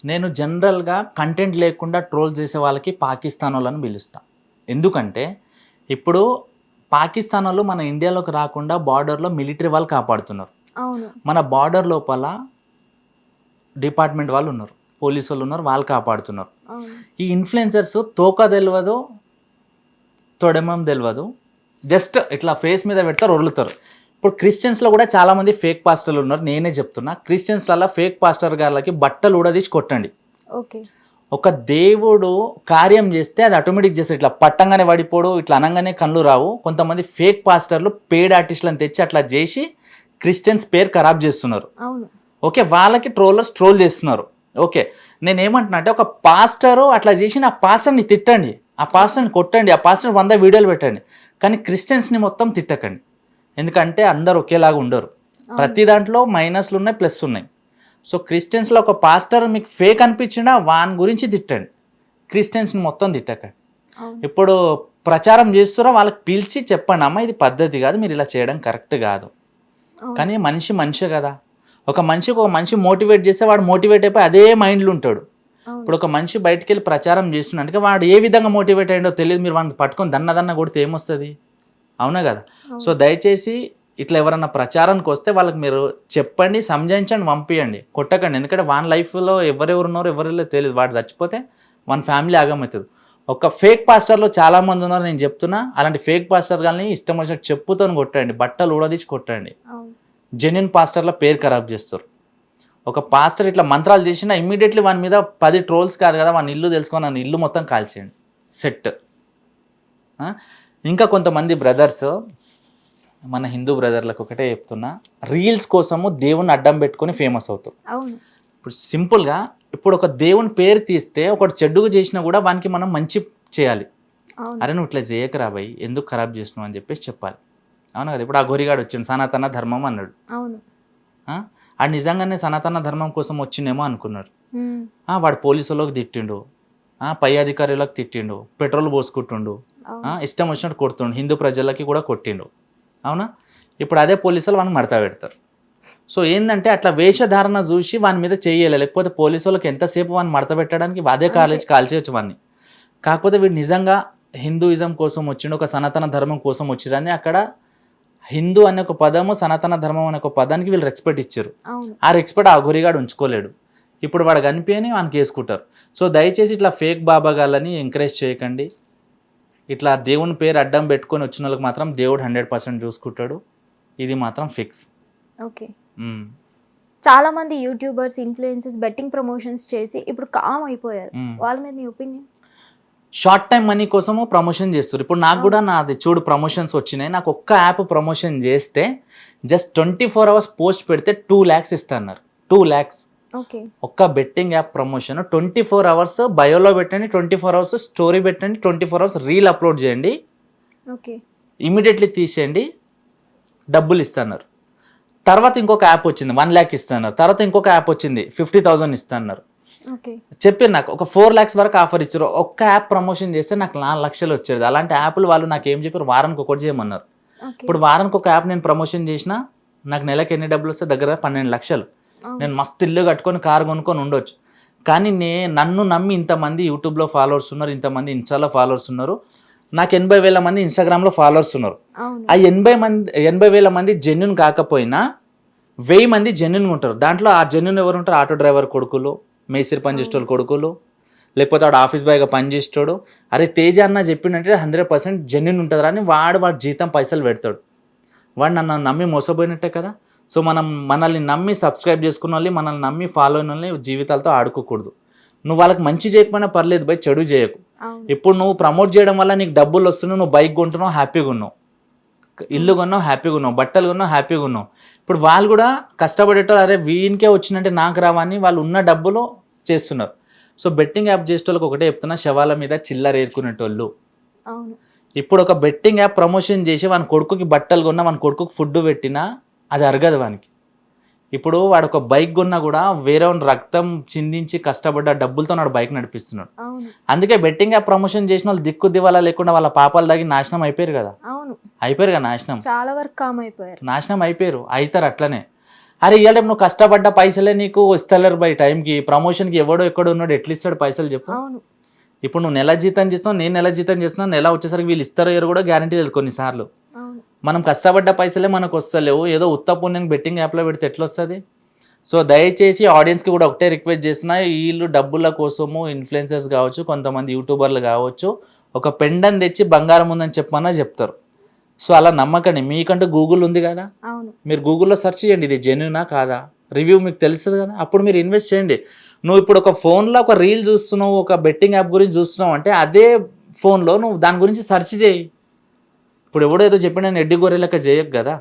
నేను జనరల్గా కంటెంట్ లేకుండా ట్రోల్ చేసే వాళ్ళకి పాకిస్తాన్ వాళ్ళని పిలుస్తాను. ఎందుకంటే ఇప్పుడు పాకిస్తాన్ వాళ్ళు మన ఇండియాలోకి రాకుండా బార్డర్లో మిలిటరీ వాళ్ళు కాపాడుతున్నారు. మన బార్డర్ లోపల డిపార్ట్మెంట్ వాళ్ళు ఉన్నారు, పోలీసు వాళ్ళు ఉన్నారు, వాళ్ళు కాపాడుతున్నారు. ఈ ఇన్ఫ్లుయెన్సర్స్ తోక తెలియదు, తొడమం తెలియదు, జస్ట్ ఇట్లా ఫేస్ మీద పెడతారు, వదులుతారు. ఇప్పుడు క్రిస్టియన్స్లో కూడా చాలామంది ఫేక్ పాస్టర్లు ఉన్నారు. నేనే చెప్తున్నా, క్రిస్టియన్స్లలో ఫేక్ పాస్టర్ గారికి బట్టలు ఊడదీసి కొట్టండి. ఒక దేవుడు కార్యం చేస్తే అది ఆటోమేటిక్ చేస్తారు. ఇట్లా పట్టంగానే పడిపోడు, ఇట్లా అనగానే కళ్ళు రావు. కొంతమంది ఫేక్ పాస్టర్లు పెయిడ్ ఆర్టిస్టులను తెచ్చి అట్లా చేసి క్రిస్టియన్స్ పేరు ఖరాబ్ చేస్తున్నారు. ఓకే, వాళ్ళకి ట్రోలర్స్ ట్రోల్ చేస్తున్నారు. ఓకే, నేను ఏమంటున్నా అంటే ఒక పాస్టరు అట్లా చేసి ఆ పాస్టర్ని తిట్టండి, ఆ పాస్టర్ని కొట్టండి, ఆ పాస్టర్ 100 వీడియోలు పెట్టండి, కానీ క్రిస్టియన్స్ని మొత్తం తిట్టకండి. ఎందుకంటే అందరు ఒకేలాగా ఉండరు, ప్రతి దాంట్లో మైనస్లు ఉన్నాయి, ప్లస్ ఉన్నాయి. సో క్రిస్టియన్స్లో ఒక పాస్టర్ మీకు ఫేక్ అనిపించినా వాని గురించి తిట్టండి, క్రిస్టియన్స్ని మొత్తం తిట్టకండి. ఇప్పుడు ప్రచారం చేస్తారో వాళ్ళకి పిలిచి చెప్పండి, అమ్మ ఇది పద్ధతి కాదు, మీరు ఇలా చేయడం కరెక్ట్ కాదు. కానీ మనిషి కదా, ఒక మనిషి మోటివేట్ చేస్తే వాడు మోటివేట్ అయిపోయి అదే మైండ్లో ఉంటాడు. ఇప్పుడు ఒక మనిషి బయటికి వెళ్ళి ప్రచారం చేస్తున్నాడు, వాడు ఏ విధంగా మోటివేట్ అయ్యిందో తెలియదు, మీరు వాడిని పట్టుకొని దన్న కొడితే ఏమొస్తుంది, అవునా కదా. సో దయచేసి ఇట్లా ఎవరన్నా ప్రచారానికి వస్తే వాళ్ళకి మీరు చెప్పండి, సంజాయించండి, పంపించండి, కొట్టకండి. ఎందుకంటే వాని లైఫ్లో ఎవరెవరు ఉన్నారో ఎవరెవరో తెలియదు, వాడు చచ్చిపోతే వాని ఫ్యామిలీ ఆగమవుతుంది. ఒక ఫేక్ పాస్టర్లో చాలా మంది ఉన్నారు, నేను చెప్తున్నా, అలాంటి ఫేక్ పాస్టర్ కానీ ఇష్టం వచ్చినట్టు చెప్పుతో కొట్టండి, బట్టలు ఊడదీసి కొట్టండి. జెన్యున్ పాస్టర్ల పేరు ఖరాబ్ చేస్తారు. ఒక పాస్టర్ ఇట్లా మంత్రాలు చేసినా ఇమ్మీడియట్లీ వాని మీద 10 ట్రోల్స్ కాదు కదా, వాని ఇల్లు తెలుసుకొని నన్ను ఇల్లు మొత్తం కాల్చేయండి, సెట్. ఇంకా కొంతమంది బ్రదర్స్, మన హిందూ బ్రదర్లకు ఒకటే చెప్తున్నా, రీల్స్ కోసము దేవుని అడ్డం పెట్టుకొని ఫేమస్ అవుతారు. ఇప్పుడు సింపుల్గా ఇప్పుడు ఒక దేవుని పేరు తీస్తే ఒకటి చెడ్డుగా చేసినా కూడా వానికి మనం మంచి చేయాలి. అరే నువ్వు ఇట్లా చేయకరా భయ్, ఎందుకు ఖరాబ్ చేసినావు అని చెప్పేసి చెప్పాలి, అవును కదా. ఇప్పుడు ఆ గొరిగాడు వచ్చిండు, సనాతన ధర్మం అన్నాడు, ఆ నిజంగానే సనాతన ధర్మం కోసం వచ్చిండేమో అనుకున్నాడు. వాడు పోలీసులకు తిట్టిండు, పై అధికారులకు తిట్టిండు, పెట్రోల్ పోసుకుంటుండు, ఇష్టం వచ్చినట్టు కొడుతుండు, హిందూ ప్రజలకి కూడా కొట్టిండు, అవునా. ఇప్పుడు అదే పోలీసులు వాడిని మడతా పెడతారు. సో ఏంటంటే అట్లా వేషధారణ చూసి వాని మీద చేయలే, లేకపోతే పోలీసు వాళ్ళకి ఎంతసేపు వాడిని మడత పెట్టడానికి అదే కాలేజ్ కాల్చేయచ్చు వాడిని. కాకపోతే వీడు నిజంగా హిందూయిజం కోసం వచ్చిండు, ఒక సనాతన ధర్మం కోసం వచ్చిరని అక్కడ హిందూ అనే ఒక పదము, సనాతన ధర్మం అనే ఒక పదానికి వీళ్ళు రెస్పెక్ట్ ఇచ్చారు. ఆ రెస్పెక్ట్ ఆ గురిగాడు ఉంచుకోలేడు. ఇప్పుడు వాడు కనిపించని వానికి వేసుకుంటారు. సో దయచేసి ఇట్లా ఫేక్ బాబాగాళ్ళని ఎంకరేజ్ చేయకండి. ఇట్లా దేవుని పేరు అడ్డం పెట్టుకొని వచ్చిన వాళ్ళకి మాత్రం దేవుడు 100% చూసుకుంటాడు, ఇది మాత్రం ఫిక్స్. ఓకే, చాలా మంది యూట్యూబర్స్, ఇన్ఫ్లుయెన్సర్స్ బెట్టింగ్ ప్రమోషన్స్ చేసి ఇప్పుడు కామ్ అయిపోయారు, వాళ్ళ మీద నీ ఒపీనియన్? షార్ట్ టైం మనీ కోసము ప్రమోషన్ చేస్తారు. ఇప్పుడు నాకు కూడా నాది చూడు ప్రమోషన్స్ వచ్చినాయి, నాకు ఒక్క యాప్ ప్రమోషన్ చేస్తే జస్ట్ 24 hours పోస్ట్ పెడితే 2 lakhs ఇస్తున్నారు. 2 lakhs ఒక్క బెట్టింగ్ యాప్ ప్రమోషన్. 24 hours బయోలో పెట్టండి, 24 hours స్టోరీ పెట్టండి, 24 hours రీల్ అప్లోడ్ చేయండి, ఇమీడియట్లీ తీసేయండి, డబ్బులు ఇస్తున్నారు. తర్వాత ఇంకొక యాప్ వచ్చింది 1 lakh ఇస్తున్నారు, తర్వాత ఇంకొక యాప్ వచ్చింది 50,000 ఇస్తున్నారు. చెప్పారు నాకు ఒక 4 lakhs వరకు ఆఫర్ ఇచ్చారు. ఒక్క యాప్ ప్రమోషన్ చేస్తే నాకు 4 లక్షలు వచ్చేది. అలాంటి యాప్లు వాళ్ళు నాకు ఏం చెప్పారు, వారానికి ఒకటి చేయమన్నారు. ఇప్పుడు వారానికి ఒక యాప్ నేను ప్రమోషన్ చేసినా నాకు నెలకి ఎన్ని డబ్బులు వస్తే దగ్గర 12 లక్షలు. నేను మస్తు ఇల్లు కట్టుకొని కారు కొనుక్కొని ఉండొచ్చు. కానీ నన్ను నమ్మి ఇంతమంది యూట్యూబ్లో ఫాలోవర్స్ ఉన్నారు, ఇంతమంది ఇన్స్టాలో ఫాలోవర్స్ ఉన్నారు, నాకు 80,000 మంది ఇన్స్టాగ్రామ్లో ఫాలోవర్స్ ఉన్నారు. ఆ 80,000 మంది జెన్యున్ కాకపోయినా 1000 మంది జెన్యున్గా ఉంటారు. దాంట్లో ఆ జెన్యున్ ఎవరు ఉంటారు, ఆటో డ్రైవర్ కొడుకులు, మేస్త్రి పనిచేసేటోళ్ళు కొడుకులు, లేకపోతే వాడు ఆఫీస్ బాయ్గా పనిచేసేటోడు. అరే తేజ అన్న చెప్పిండంటే 100% జెన్యున్ ఉంటుంది అని వాడు జీతం పైసలు పెడతాడు. వాడు నన్ను నమ్మి మోసపోయినట్టే కదా. సో మనల్ని నమ్మి సబ్స్క్రైబ్ చేసుకున్న వాళ్ళని, మనల్ని నమ్మి ఫాలో అయిన వాళ్ళని జీవితాలతో ఆడుకోకూడదు. నువ్వు వాళ్ళకి మంచి చేయకపోయినా పర్లేదు బై, చెడు చేయకు. ఇప్పుడు నువ్వు ప్రమోట్ చేయడం వల్ల నీకు డబ్బులు వస్తున్నావు, నువ్వు బైక్ కొంటున్నావు హ్యాపీగా ఉన్నావు, ఇల్లు కొన్నావు హ్యాపీగా ఉన్నావు, బట్టలు కొన్నావు హ్యాపీగా ఉన్నావు. ఇప్పుడు వాళ్ళు కూడా కష్టపడేటోళ్ళు, అరే వీనికే వచ్చినట్టే నాకు రావని వాళ్ళు ఉన్న డబ్బులు చేస్తున్నారు. సో బెట్టింగ్ యాప్ చేసేటోళ్ళకి ఒకటే చెప్తున్నా, శవాల మీద చిల్లర ఏరుకునేటోళ్ళు. ఇప్పుడు ఒక బెట్టింగ్ యాప్ ప్రమోషన్ చేసి వాని కొడుకుకి బట్టలు కొన్నా, వాని కొడుకుకి ఫుడ్ పెట్టినా అది అరగదు వానికి. ఇప్పుడు వాడు ఒక బైక్ కొన్నా కూడా వేరే రక్తం చిందించి కష్టపడ్డ డబ్బులతో వాడు బైక్ నడిపిస్తున్నాడు. అందుకే బెట్టింగ్ యాప్ ప్రమోషన్ చేసిన వాళ్ళు దిక్కు దివాలా లేకుండా వాళ్ళ పాపాలు తగ్గి నాశనం అయిపోయారు కదా. అయిపోయారు కదా, నాశనం, చాలా వరకు కామ్ అయిపోయారు, నాశనం అయిపోయారు, అవుతారు అట్లనే. అరే ఇవాళ నువ్వు కష్టపడ్డ పైసలే నీకు ఇస్తలేరు బై టైంకి, ప్రమోషన్కి ఎవడో ఎక్కడ ఉన్నాడు ఎట్లా ఇస్తాడు పైసలు చెప్పు. ఇప్పుడు నువ్వు నెల జీతం చేస్తున్నావు, నేను నెల జీతం చేస్తున్నావు, నెల వచ్చేసరికి వీళ్ళు ఇస్తారో ఎవరు కూడా గ్యారంటీ లేదు. కొన్నిసార్లు మనం కష్టపడ్డ పైసలే మనకు వస్తలేవు, ఏదో ఉత్త పుణ్యం బెట్టింగ్ యాప్లో పెడితే ఎట్లా వస్తుంది. సో దయచేసి ఆడియన్స్కి కూడా ఒకటే రిక్వెస్ట్ చేస్తున్నా, వీళ్ళు డబ్బుల కోసము ఇన్ఫ్లుయెన్సర్స్ కావచ్చు, కొంతమంది యూట్యూబర్లు కావచ్చు, ఒక పెండని తెచ్చి బంగారం ఉందని చెప్పమన్నా చెప్తారు. సో అలా నమ్మకండి. మీకంటూ గూగుల్ ఉంది కదా, మీరు గూగుల్లో సెర్చ్ చేయండి ఇది జెన్యూనా కాదా, రివ్యూ మీకు తెలుస్తుంది కదా, అప్పుడు మీరు ఇన్వెస్ట్ చేయండి. నువ్వు ఇప్పుడు ఒక ఫోన్లో ఒక రీల్ చూస్తున్నావు, ఒక బెట్టింగ్ యాప్ గురించి చూస్తున్నావు అంటే అదే ఫోన్లో నువ్వు దాని గురించి సెర్చ్ చేయి. ఇప్పుడు ఎవడో ఏదో చెప్పి నేను ఎడ్డి గొర్రె లెక్క చేయకు కదా.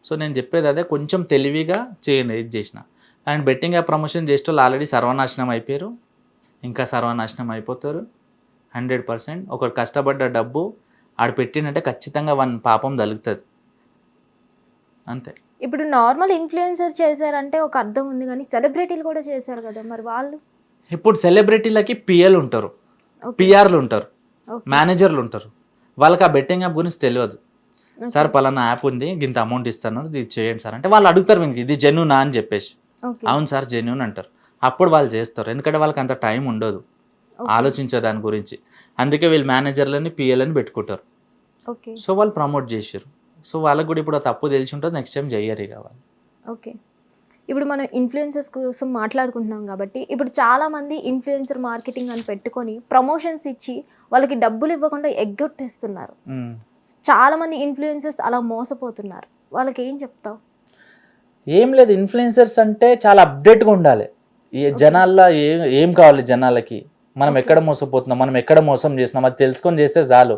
సో నేను చెప్పేది అదే, కొంచెం తెలివిగా చేయండి ఏది చేసిన. అండ్ బెట్టింగ్ యాప్ ప్రమోషన్ చేసే వాళ్ళు ఆల్రెడీ సర్వనాశనం అయిపోయారు, ఇంకా సర్వనాశనం అయిపోతారు 100%. ఒకరు కష్టపడ్డ డబ్బు ఆడు పెట్టినంటే ఖచ్చితంగా వాని పాపం తగులుతుంది అంతే. ఇప్పుడు నార్మల్ ఇన్ఫ్లుయెన్సర్ చేశారంటే ఒక అర్థం ఉంది, కానీ సెలబ్రిటీలు కూడా చేశారు కదా, మరి వాళ్ళు? ఇప్పుడు సెలబ్రిటీలకి పిఎల్ ఉంటారు, పిఆర్లు ఉంటారు, మేనేజర్లు ఉంటారు. వాళ్ళకి ఆ బెట్టింగ్ యాప్ గురించి తెలియదు. సార్ పలానా యాప్ ఉంది, ఇంత అమౌంట్ ఇస్తాను, ఇది చేయండి సార్ అంటే వాళ్ళు అడుగుతారు వీనికి ఇది జెన్యూనా అని చెప్పేసి. అవును సార్ జెన్యూన్ అంటారు. అప్పుడు వాళ్ళు చేస్తారు, ఎందుకంటే వాళ్ళకి అంత టైం ఉండదు ఆలోచించే దాని గురించి. అందుకే వీళ్ళు మేనేజర్లని పిఎల్ని పెట్టుకుంటారు. సో వాళ్ళు ప్రమోట్ చేసారు. సో వాళ్ళకి కూడా ఇప్పుడు తప్పు తెలిసి ఉంటుంది, నెక్స్ట్ టైం చెయ్యరు ఇక వాళ్ళు. ఓకే, ఇప్పుడు మనం ఇన్ఫ్లుయెన్సర్స్ కోసం మాట్లాడుకుంటున్నాం కాబట్టి ఇప్పుడు చాలామంది ఇన్ఫ్లుయెన్సర్ మార్కెటింగ్ అని పెట్టుకొని ప్రమోషన్స్ ఇచ్చి వాళ్ళకి డబ్బులు ఇవ్వకుండా ఎగ్గొట్టేస్తున్నారు. చాలామంది ఇన్ఫ్లుయెన్సర్స్ అలా మోసపోతున్నారు, వాళ్ళకి ఏం చెప్తావు? ఏం లేదు, ఇన్ఫ్లుయెన్సర్స్ అంటే చాలా అప్డేట్గా ఉండాలి. జనాల్లో ఏం కావాలి జనాలకి, మనం ఎక్కడ మోసపోతున్నాం, మనం ఎక్కడ మోసం చేస్తున్నాం అది తెలుసుకొని చేస్తే చాలు.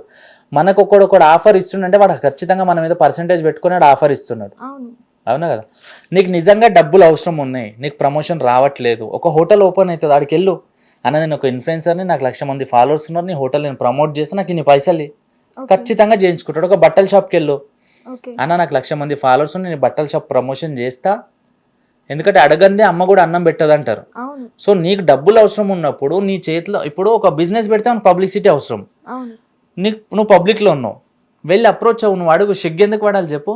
మనకు ఒకడు ఆఫర్ ఇస్తుండే వాడు ఖచ్చితంగా మన మీద పర్సంటేజ్ పెట్టుకుని ఆఫర్ ఇస్తున్నాడు. అవునా కదా? నీకు నిజంగా డబ్బులు అవసరం ఉన్నాయి, నీకు ప్రమోషన్ రావట్లేదు, ఒక హోటల్ ఓపెన్ అవుతుంది, ఆడికి వెళ్ళు అన్న, నేను ఒక ఇన్ఫ్లుయెన్సర్ని, నాకు 1,00,000 మంది ఫాలోవర్స్ ఉన్నారు, నీ హోటల్ నేను ప్రమోట్ చేస్తే నాకు ఇన్ని పైసలు ఖచ్చితంగా చేయించుకుంటాడు. ఒక బట్టల షాప్కి వెళ్ళు అన్న, నాకు 1,00,000 మంది ఫాలోవర్స్ ఉన్నాయి, నేను బట్టల షాప్ ప్రమోషన్ చేస్తా, ఎందుకంటే అడగందే అమ్మ కూడా అన్నం పెట్టదు అంటారు. సో నీకు డబ్బులు అవసరం ఉన్నప్పుడు నీ చేతిలో, ఇప్పుడు ఒక బిజినెస్ పెడితే పబ్లిసిటీ అవసరం, నువ్వు పబ్లిక్లో ఉన్నావు, వెళ్ళి అప్రోచ్ అవ్వు, నువ్వు అడుగు, సిగ్గు ఎందుకు పడాలి చెప్పు.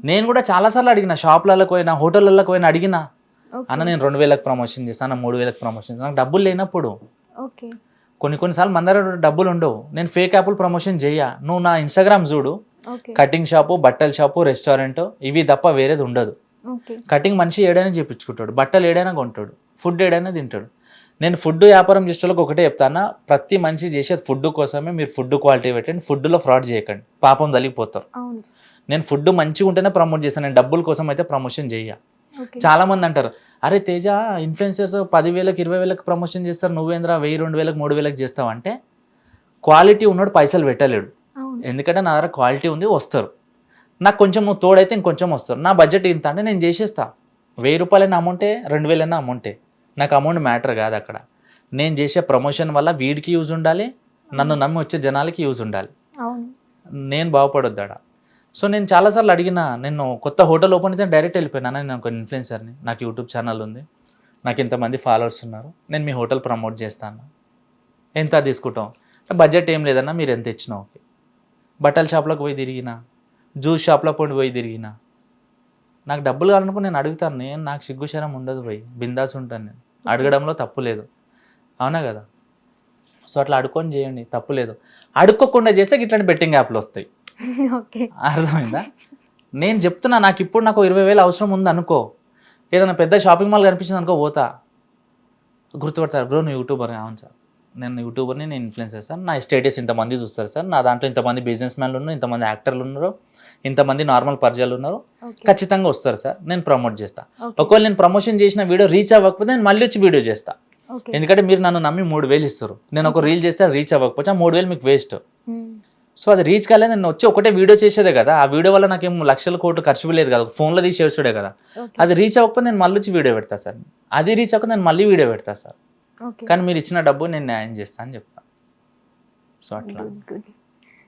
నేను కూడా చాలాసార్లు అడిగిన, షాప్లకు పోయినా హోటళ్ళకి పోయినా అడిగినా, అన్న నేను 2,000కి ప్రమోషన్ చేస్తాను, 3,000కి ప్రమోషన్ చేస్తాను, నాకు డబ్బులు లేనప్పుడు. కొన్నిసార్లు మన దగ్గర డబ్బులు ఉండవు, నేను ఫేక్ యాప్లు ప్రమోషన్ చెయ్య. నువ్వు నా ఇన్స్టాగ్రామ్ చూడు, కటింగ్ షాపు, బట్టల షాపు, రెస్టారెంట్, ఇవి తప్ప వేరేది ఉండదు. కటింగ్ మనిషి ఏడైనా చేపించుకుంటాడు, బట్టలు ఏడైనా కొంటాడు, ఫుడ్ ఏడైనా తింటాడు. నేను ఫుడ్ వ్యాపారం చేసే వాళ్ళకి ఒకటే చెప్తాను, ప్రతి మనిషి చేసేది ఫుడ్ కోసమే. మీరు ఫుడ్ క్వాలిటీ పెట్టండి, ఫుడ్లో ఫ్రాడ్ చేయకండి, పాపం తలిగిపోతారు. నేను ఫుడ్ మంచిగా ఉంటేనే ప్రమోట్ చేస్తాను, నేను డబ్బుల కోసం అయితే ప్రమోషన్ చేయ. చాలా మంది అంటారు, అరే తేజ ఇన్ఫ్లుయెన్సర్స్ 10,000కి 20,000కి ప్రమోషన్ చేస్తారు, నువ్వేంద్రా 1,000, 2,000, 3,000కి చేస్తావు అంటే, క్వాలిటీ ఉన్నాడు పైసలు పెట్టలేడు. ఎందుకంటే నా దగ్గర క్వాలిటీ ఉంది, వస్తారు. నాకు కొంచెం నువ్వు తోడైతే ఇంకొంచెం వస్తారు. నా బడ్జెట్ ఇంత అంటే నేను చేసేస్తా. 1,000 రూపాయలైనా అమౌంటే, 2,000 అమౌంటే, నాకు అమౌంట్ మ్యాటర్ కాదు. అక్కడ నేను చేసే ప్రమోషన్ వల్ల వీడికి యూజ్ ఉండాలి, నన్ను నమ్మి వచ్చే జనాలకి యూజ్ ఉండాలి, నేను బాగుపడొద్దాడ. సో నేను చాలాసార్లు అడిగిన, నేను కొత్త హోటల్ ఓపెన్ అయితే డైరెక్ట్ వెళ్ళిపోయినా, నేను ఒక ఇన్ఫ్లుయెన్సర్ని, నాకు యూట్యూబ్ ఛానల్ ఉంది, నాకు ఇంతమంది ఫాలోవర్స్ ఉన్నారు, నేను మీ హోటల్ ప్రమోట్ చేస్తాను, ఎంత తీసుకుంటాం, బడ్జెట్ ఏం లేదన్నా, మీరు ఎంత ఇచ్చినా ఓకే. బట్టల షాప్లోకి పోయి తిరిగిన, జ్యూస్ షాప్లో పోయి తిరిగిన, నాకు డబ్బులు కావాలనుకుని నేను అడుగుతాను. నేను నాకు సిగ్గుశరం ఉండదు, పోయి బిందాస్ ఉంటాను, నేను అడగడంలో తప్పు లేదు. అవునా కదా? సో అట్లా అడుక్కొని చేయండి, తప్పు లేదు. అడుక్కోకుండా చేస్తే ఇట్లాంటి బెట్టింగ్ యాప్లు వస్తాయి. అర్థమైందా? నేను చెప్తున్నా, నాకు 20,000 అవసరం ఉంది అనుకో, ఏదైనా పెద్ద షాపింగ్ మాల్ కనిపించింది అనుకో, పోతా, గుర్తుపడతారు, బ్రో నువ్వు యూట్యూబర్. అవును సార్, నేను యూట్యూబర్ని, నేను ఇన్ఫ్లుయెన్సర్ సార్, నా స్టేటస్ ఇంతమంది చూస్తారు సార్, నా దాంట్లో ఇంతమంది బిజినెస్ మ్యాన్లు ఉన్నారు, ఇంతమంది యాక్టర్లు ఉన్నారు, ఇంతమంది నార్మల్ పరిచయాలు ఉన్నారు, ఖచ్చితంగా వస్తారు సార్, నేను ప్రమోట్ చేస్తా. ఒకవేళ నేను ప్రమోషన్ చేసిన వీడియో రీచ్ అవ్వకపోతే నేను మళ్ళీ వచ్చి వీడియో చేస్తా. ఎందుకంటే మీరు నన్ను నమ్మి 3,000 ఇస్తారు, నేను ఒక రీల్ చేస్తే అది రీచ్ అవ్వకపోతే ఆ 3,000 మీకు వేస్ట్. సో అది రీచ్ కాలేదు, నేను వచ్చి ఒకటే వీడియో చేసేదే కదా, ఆ వీడియో వల్ల నాకేం లక్షల కోట్లు ఖర్చు లేదు కదా, ఫోన్లో తీసి చేస్తుడే కదా. అది రీచ్ అవ్వకపోతే నేను మళ్ళీ వచ్చి వీడియో పెడతా సార్, అది రీచ్ అవ్వకపోతే నేను మళ్ళీ వీడియో పెడతా సార్, కానీ మీరు ఇచ్చిన డబ్బు నేను న్యాయం చేస్తా అని చెప్తా. సో అట్లా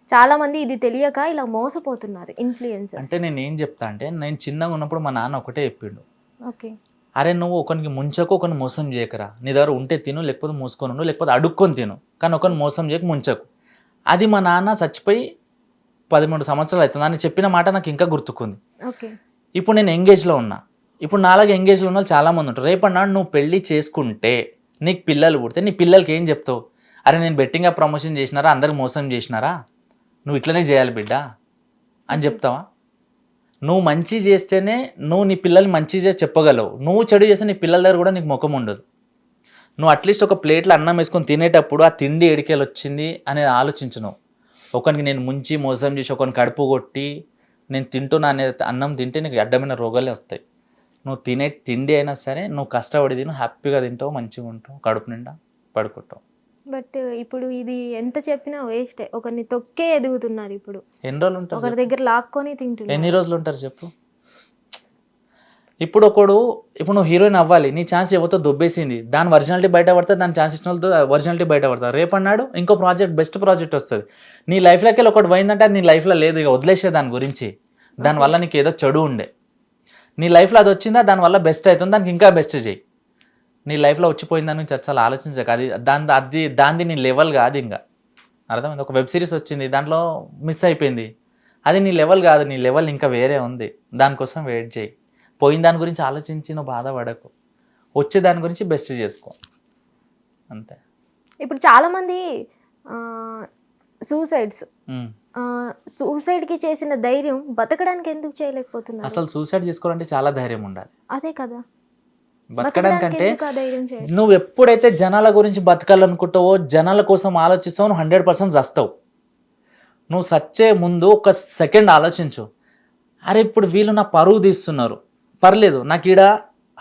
చాలా మంది ఇది తెలియక ఇలా మోసపోతున్నారు ఇన్ఫ్లుయెన్సర్స్. అంటే నేను ఏం చెప్తా అంటే, నేను చిన్నగా ఉన్నప్పుడు మా నాన్న ఒకటే చెప్పిండు, అరే నువ్వు ఒకరికి ముంచకు, ఒకరిని మోసం చేయకరా, నీ దగ్గర ఉంటే తిను, లేకపోతే మూసుకొని ఉండు, లేకపోతే అడుక్కొని తిను, కానీ ఒకరిని మోసం చేయక ముంచకు. అది మా నాన్న చచ్చిపోయి 13 సంవత్సరాలు అవుతుంది, అని చెప్పిన మాట నాకు ఇంకా గుర్తుకుంది. ఇప్పుడు నేను ఎంగేజ్లో ఉన్నా, ఇప్పుడు నాలాగా ఎంగేజ్లో ఉన్న వాళ్ళు చాలామంది ఉంటారు. రేపన్నాడు నువ్వు పెళ్ళి చేసుకుంటే నీకు పిల్లలు పుడితే నీ పిల్లలకి ఏం చెప్తావు? అరే నేను బెట్టింగ్గా ప్రమోషన్ చేసినారా, అందరికి మోసం చేసినారా, నువ్వు ఇట్లనే చేయాలి బిడ్డ అని చెప్తావా? నువ్వు మంచి చేస్తేనే నువ్వు నీ పిల్లల్ని మంచి చేసి చెప్పగలవు, నువ్వు చెడు చేస్తే నీ పిల్లల దగ్గర కూడా నీకు ముఖం ఉండదు. నువ్వు అట్లీస్ట్ ఒక ప్లేట్లో అన్నం వేసుకొని తినేటప్పుడు ఆ తిండి ఎడికేలు వచ్చింది అనేది ఆలోచించను. ఒకరికి నేను ముంచి మోసం చేసి ఒకరిని కడుపు కొట్టి నేను తింటున్నా అనే అన్నం తింటే నీకు అడ్డమైన రోగాలే వస్తాయి. నువ్వు తినే తిండి అయినా సరే నువ్వు కష్టపడి తిను, హ్యాపీగా తింటావు, మంచిగా ఉంటావు, కడుపు నిండా పడుకుంటావు. బట్ ఇప్పుడు ఇది ఎంత చెప్పినా వేస్ట్. ఒకరిని తొక్కే ఎదుగుతున్నారు ఇప్పుడు. ఎన్ని రోజులు ఉంటారు? ఒకరి దగ్గర లాక్కొని తింటున్నారు. ఎన్ని రోజులు ఉంటారు చెప్పు? ఇప్పుడు నువ్వు హీరోయిన్ అవ్వాలి, నీ ఛాన్స్ ఎవరితో దొబ్బేసింది, దాని ఒరిజినాలిటీ బయట పడితే దాని ఛాన్స్ ఇచ్చిన వాళ్ళతో ఒరిజినాలిటీ బయట పడతారు. రేపన్నాడు ఇంకో ప్రాజెక్ట్, బెస్ట్ ప్రాజెక్ట్ వస్తుంది, నీ లైఫ్లోకి వెళ్ళి ఒకటి పోయిందంటే అది నీ లైఫ్లో లేదు, ఇక వదిలేసే దాని గురించి. దానివల్ల నీకు ఏదో చెడు ఉండే, నీ లైఫ్లో అది వచ్చిందా దానివల్ల బెస్ట్ అవుతుంది, దానికి ఇంకా బెస్ట్ చేయి. నీ లైఫ్లో వచ్చిపోయిందని నుంచి అసలు ఆలోచించక, దాన్ని నీ లెవెల్ కాదు. ఇంకా అర్థమైంది. ఒక వెబ్ సిరీస్ వచ్చింది, దాంట్లో మిస్ అయిపోయింది, అది నీ లెవెల్ కాదు, నీ లెవెల్ ఇంకా వేరే ఉంది, దానికోసం వెయిట్ చేయి. పోయిన దాని గురించి ఆలోచించి నువ్వు బాధపడకు, వచ్చే దాని గురించి బెస్ట్ చేసుకో, అంతే. ఇప్పుడు చాలామంది సూసైడ్కి చేసిన ధైర్యం బతకడానికి ఎందుకు చేయలేకపోతున్నారు? అసలు సూసైడ్ చేసుకోవాలంటే చాలా ధైర్యం ఉండాలి. అదే కదా, బతకడానికంటే నువ్వు ఎప్పుడైతే జనాల గురించి బతకాలనుకుంటావో, జనాల కోసం ఆలోచిస్తావు, నువ్వు 100% చస్తావు. నువ్వు సచ్చే ముందు ఒక సెకండ్ ఆలోచించు, అరే ఇప్పుడు వీళ్ళు నా పరువు తీస్తున్నారు, పర్లేదు, నాకు ఈడ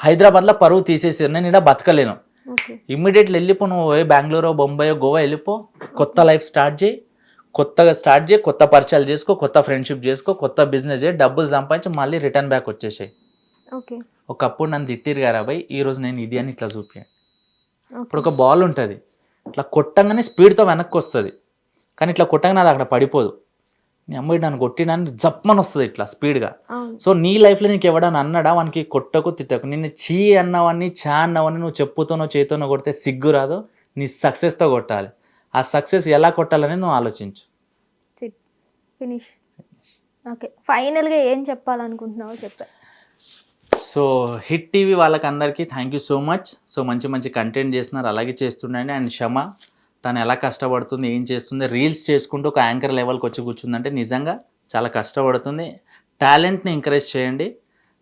హైదరాబాద్లో పరువు తీసేసారు, నేను ఈడ బతకలేను, ఇమ్మీడియట్లీ వెళ్ళిపో, నువ్వు బెంగళూరు, బొంబాయి, గోవా వెళ్ళిపో, కొత్త లైఫ్ స్టార్ట్ చేయి, కొత్త పరిచయాలు చేసుకో, కొత్త ఫ్రెండ్షిప్ చేసుకో, కొత్త బిజినెస్ చేయి, డబ్బులు సంపాదించి మళ్ళీ రిటర్న్ బ్యాక్ వచ్చేసాయి. ఒకప్పుడు నన్ను తిట్టిరు గారా భయ్, ఈరోజు నేను ఇది అని ఇట్లా చూపించాను. ఇప్పుడు ఒక బాల్ ఉంటుంది, ఇట్లా కొట్టంగానే స్పీడ్తో వెనక్కి వస్తుంది, కానీ ఇట్లా కొట్టంగానే అది అక్కడ పడిపోదు. నీ అమ్మాయి నన్ను కొట్టినాన్ని జప్పని వస్తుంది ఇట్లా స్పీడ్గా. సో నీ లైఫ్లో నీకు ఎవడన్నా అన్నాడా, వానికి కొట్టకు తిట్టకు, నిన్ను చీ అన్నవన్నీ చా అన్నవన్నీ నువ్వు చెప్పుతోనో చేతోనో కొడితే సిగ్గు రాదు, నీ సక్సెస్తో కొట్టాలి. ఆ సక్సెస్ ఎలా కొట్టాలని నువ్వు ఆలోచించు. ఫినిష్. ఓకే, ఫైనల్గా ఏం చెప్పాలనుకుంటున్నావో చెప్పా. సో హిట్ టీవీ వాళ్ళకి అందరికీ thank you so much. So మంచి మంచి కంటెంట్ చేస్తున్నారు, అలాగే చేస్తుండండి. అండ్ క్షమ తను ఎలా కష్టపడుతుంది, ఏం చేస్తుంది, రీల్స్ చేసుకుంటూ ఒక యాంకర్ లెవెల్కి వచ్చి కూర్చుందంటే నిజంగా చాలా కష్టపడుతుంది. టాలెంట్ని ఎంకరేజ్ చేయండి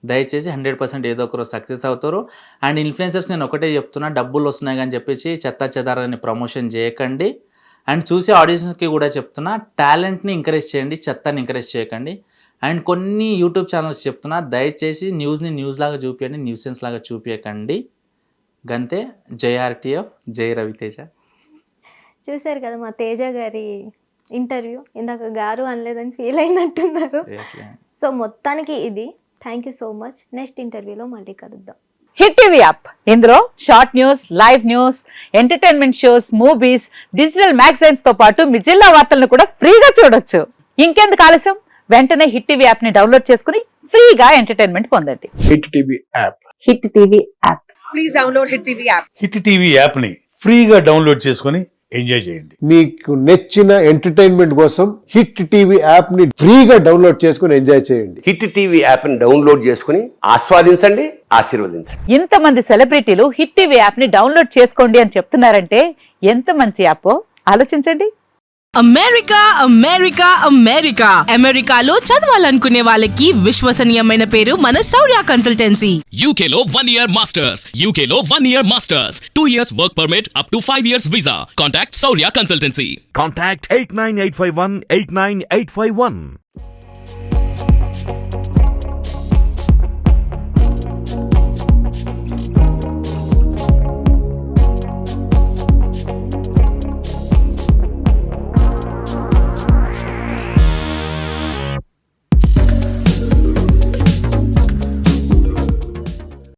దయచేసి, 100% ఏదో ఒకరోజు సక్సెస్ అవుతారు. అండ్ ఇన్ఫ్లుయెన్సర్స్ నేను ఒకటే చెప్తున్నా, డబ్బులు వస్తున్నాయి అని చెప్పేసి చెత్త చెదారని ప్రమోషన్ చేయకండి. అండ్ చూసే ఆడియన్స్కి కూడా చెప్తున్నా, టాలెంట్ని ఎంకరేజ్ చేయండి, చెత్తని ఎంకరేజ్ చేయకండి. అండ్ కొన్ని యూట్యూబ్ ఛానల్స్ చెప్తున్నా, దయచేసి న్యూస్ని న్యూస్ లాగా చూపించండి, న్యూసెన్స్ లాగా చూపించకండి. గంతే. జై ఆర్టీఎఫ్, జై రవితేజ. చూశారు కదా మా తేజ గారి ఇంటర్వ్యూ, ఇందాక గారు అనలేదని ఫీల్ అయినట్టున్నారు. సో మొత్తానికి ఇది. Thank you so much. Next ఇంటర్వ్యూలో మళ్ళీ కలుద్దాం. హిట్ టీవీ యాప్, ఇందులో short news, live news, entertainment shows, movies, digital magazines తో పాటు మీ జిల్లా వార్తలను కూడా ఫ్రీగా చూడొచ్చు. ఇంకెందుకు ఆలస్యం, వెంటనే హిట్ టీవీ యాప్ ని డౌన్లోడ్ చేసుకుని ఫ్రీగా ఎంటర్టైన్మెంట్ పొందండి. Hit TV app. Hit TV app. Please download hit TV app. Hit TV app ని ఫ్రీగా డౌన్లోడ్ చేసుకొని ఎంజాయ్ చేయండి. మీకు నచ్చిన ఎంటర్టైన్మెంట్ కోసం హిట్ టీవీ యాప్ ని ఫ్రీగా డౌన్లోడ్ చేసుకొని ఎంజాయ్ చేయండి. హిట్ టీవీ యాప్ ని డౌన్లోడ్ చేసుకుని ఆస్వాదించండి, ఆశీర్వదించండి. ఇంతమంది సెలబ్రిటీలు హిట్ టీవీ యాప్ ని డౌన్లోడ్ చేసుకోండి అని చెప్తున్నారంటే ఎంత మంచి యాప్ ఆలోచించండి. అమెరికా అమెరికా అమెరికా అమెరికాలో చదవాలనుకునే వాళ్ళకి విశ్వసనీయమైన పేరు మన శౌర్య కన్సల్టెన్సీ. UK లో 1 year masters. UK లో 1 year masters. 2 years work permit up to 5 years visa. Contact Saurya Consultancy. Contact 89851 89851.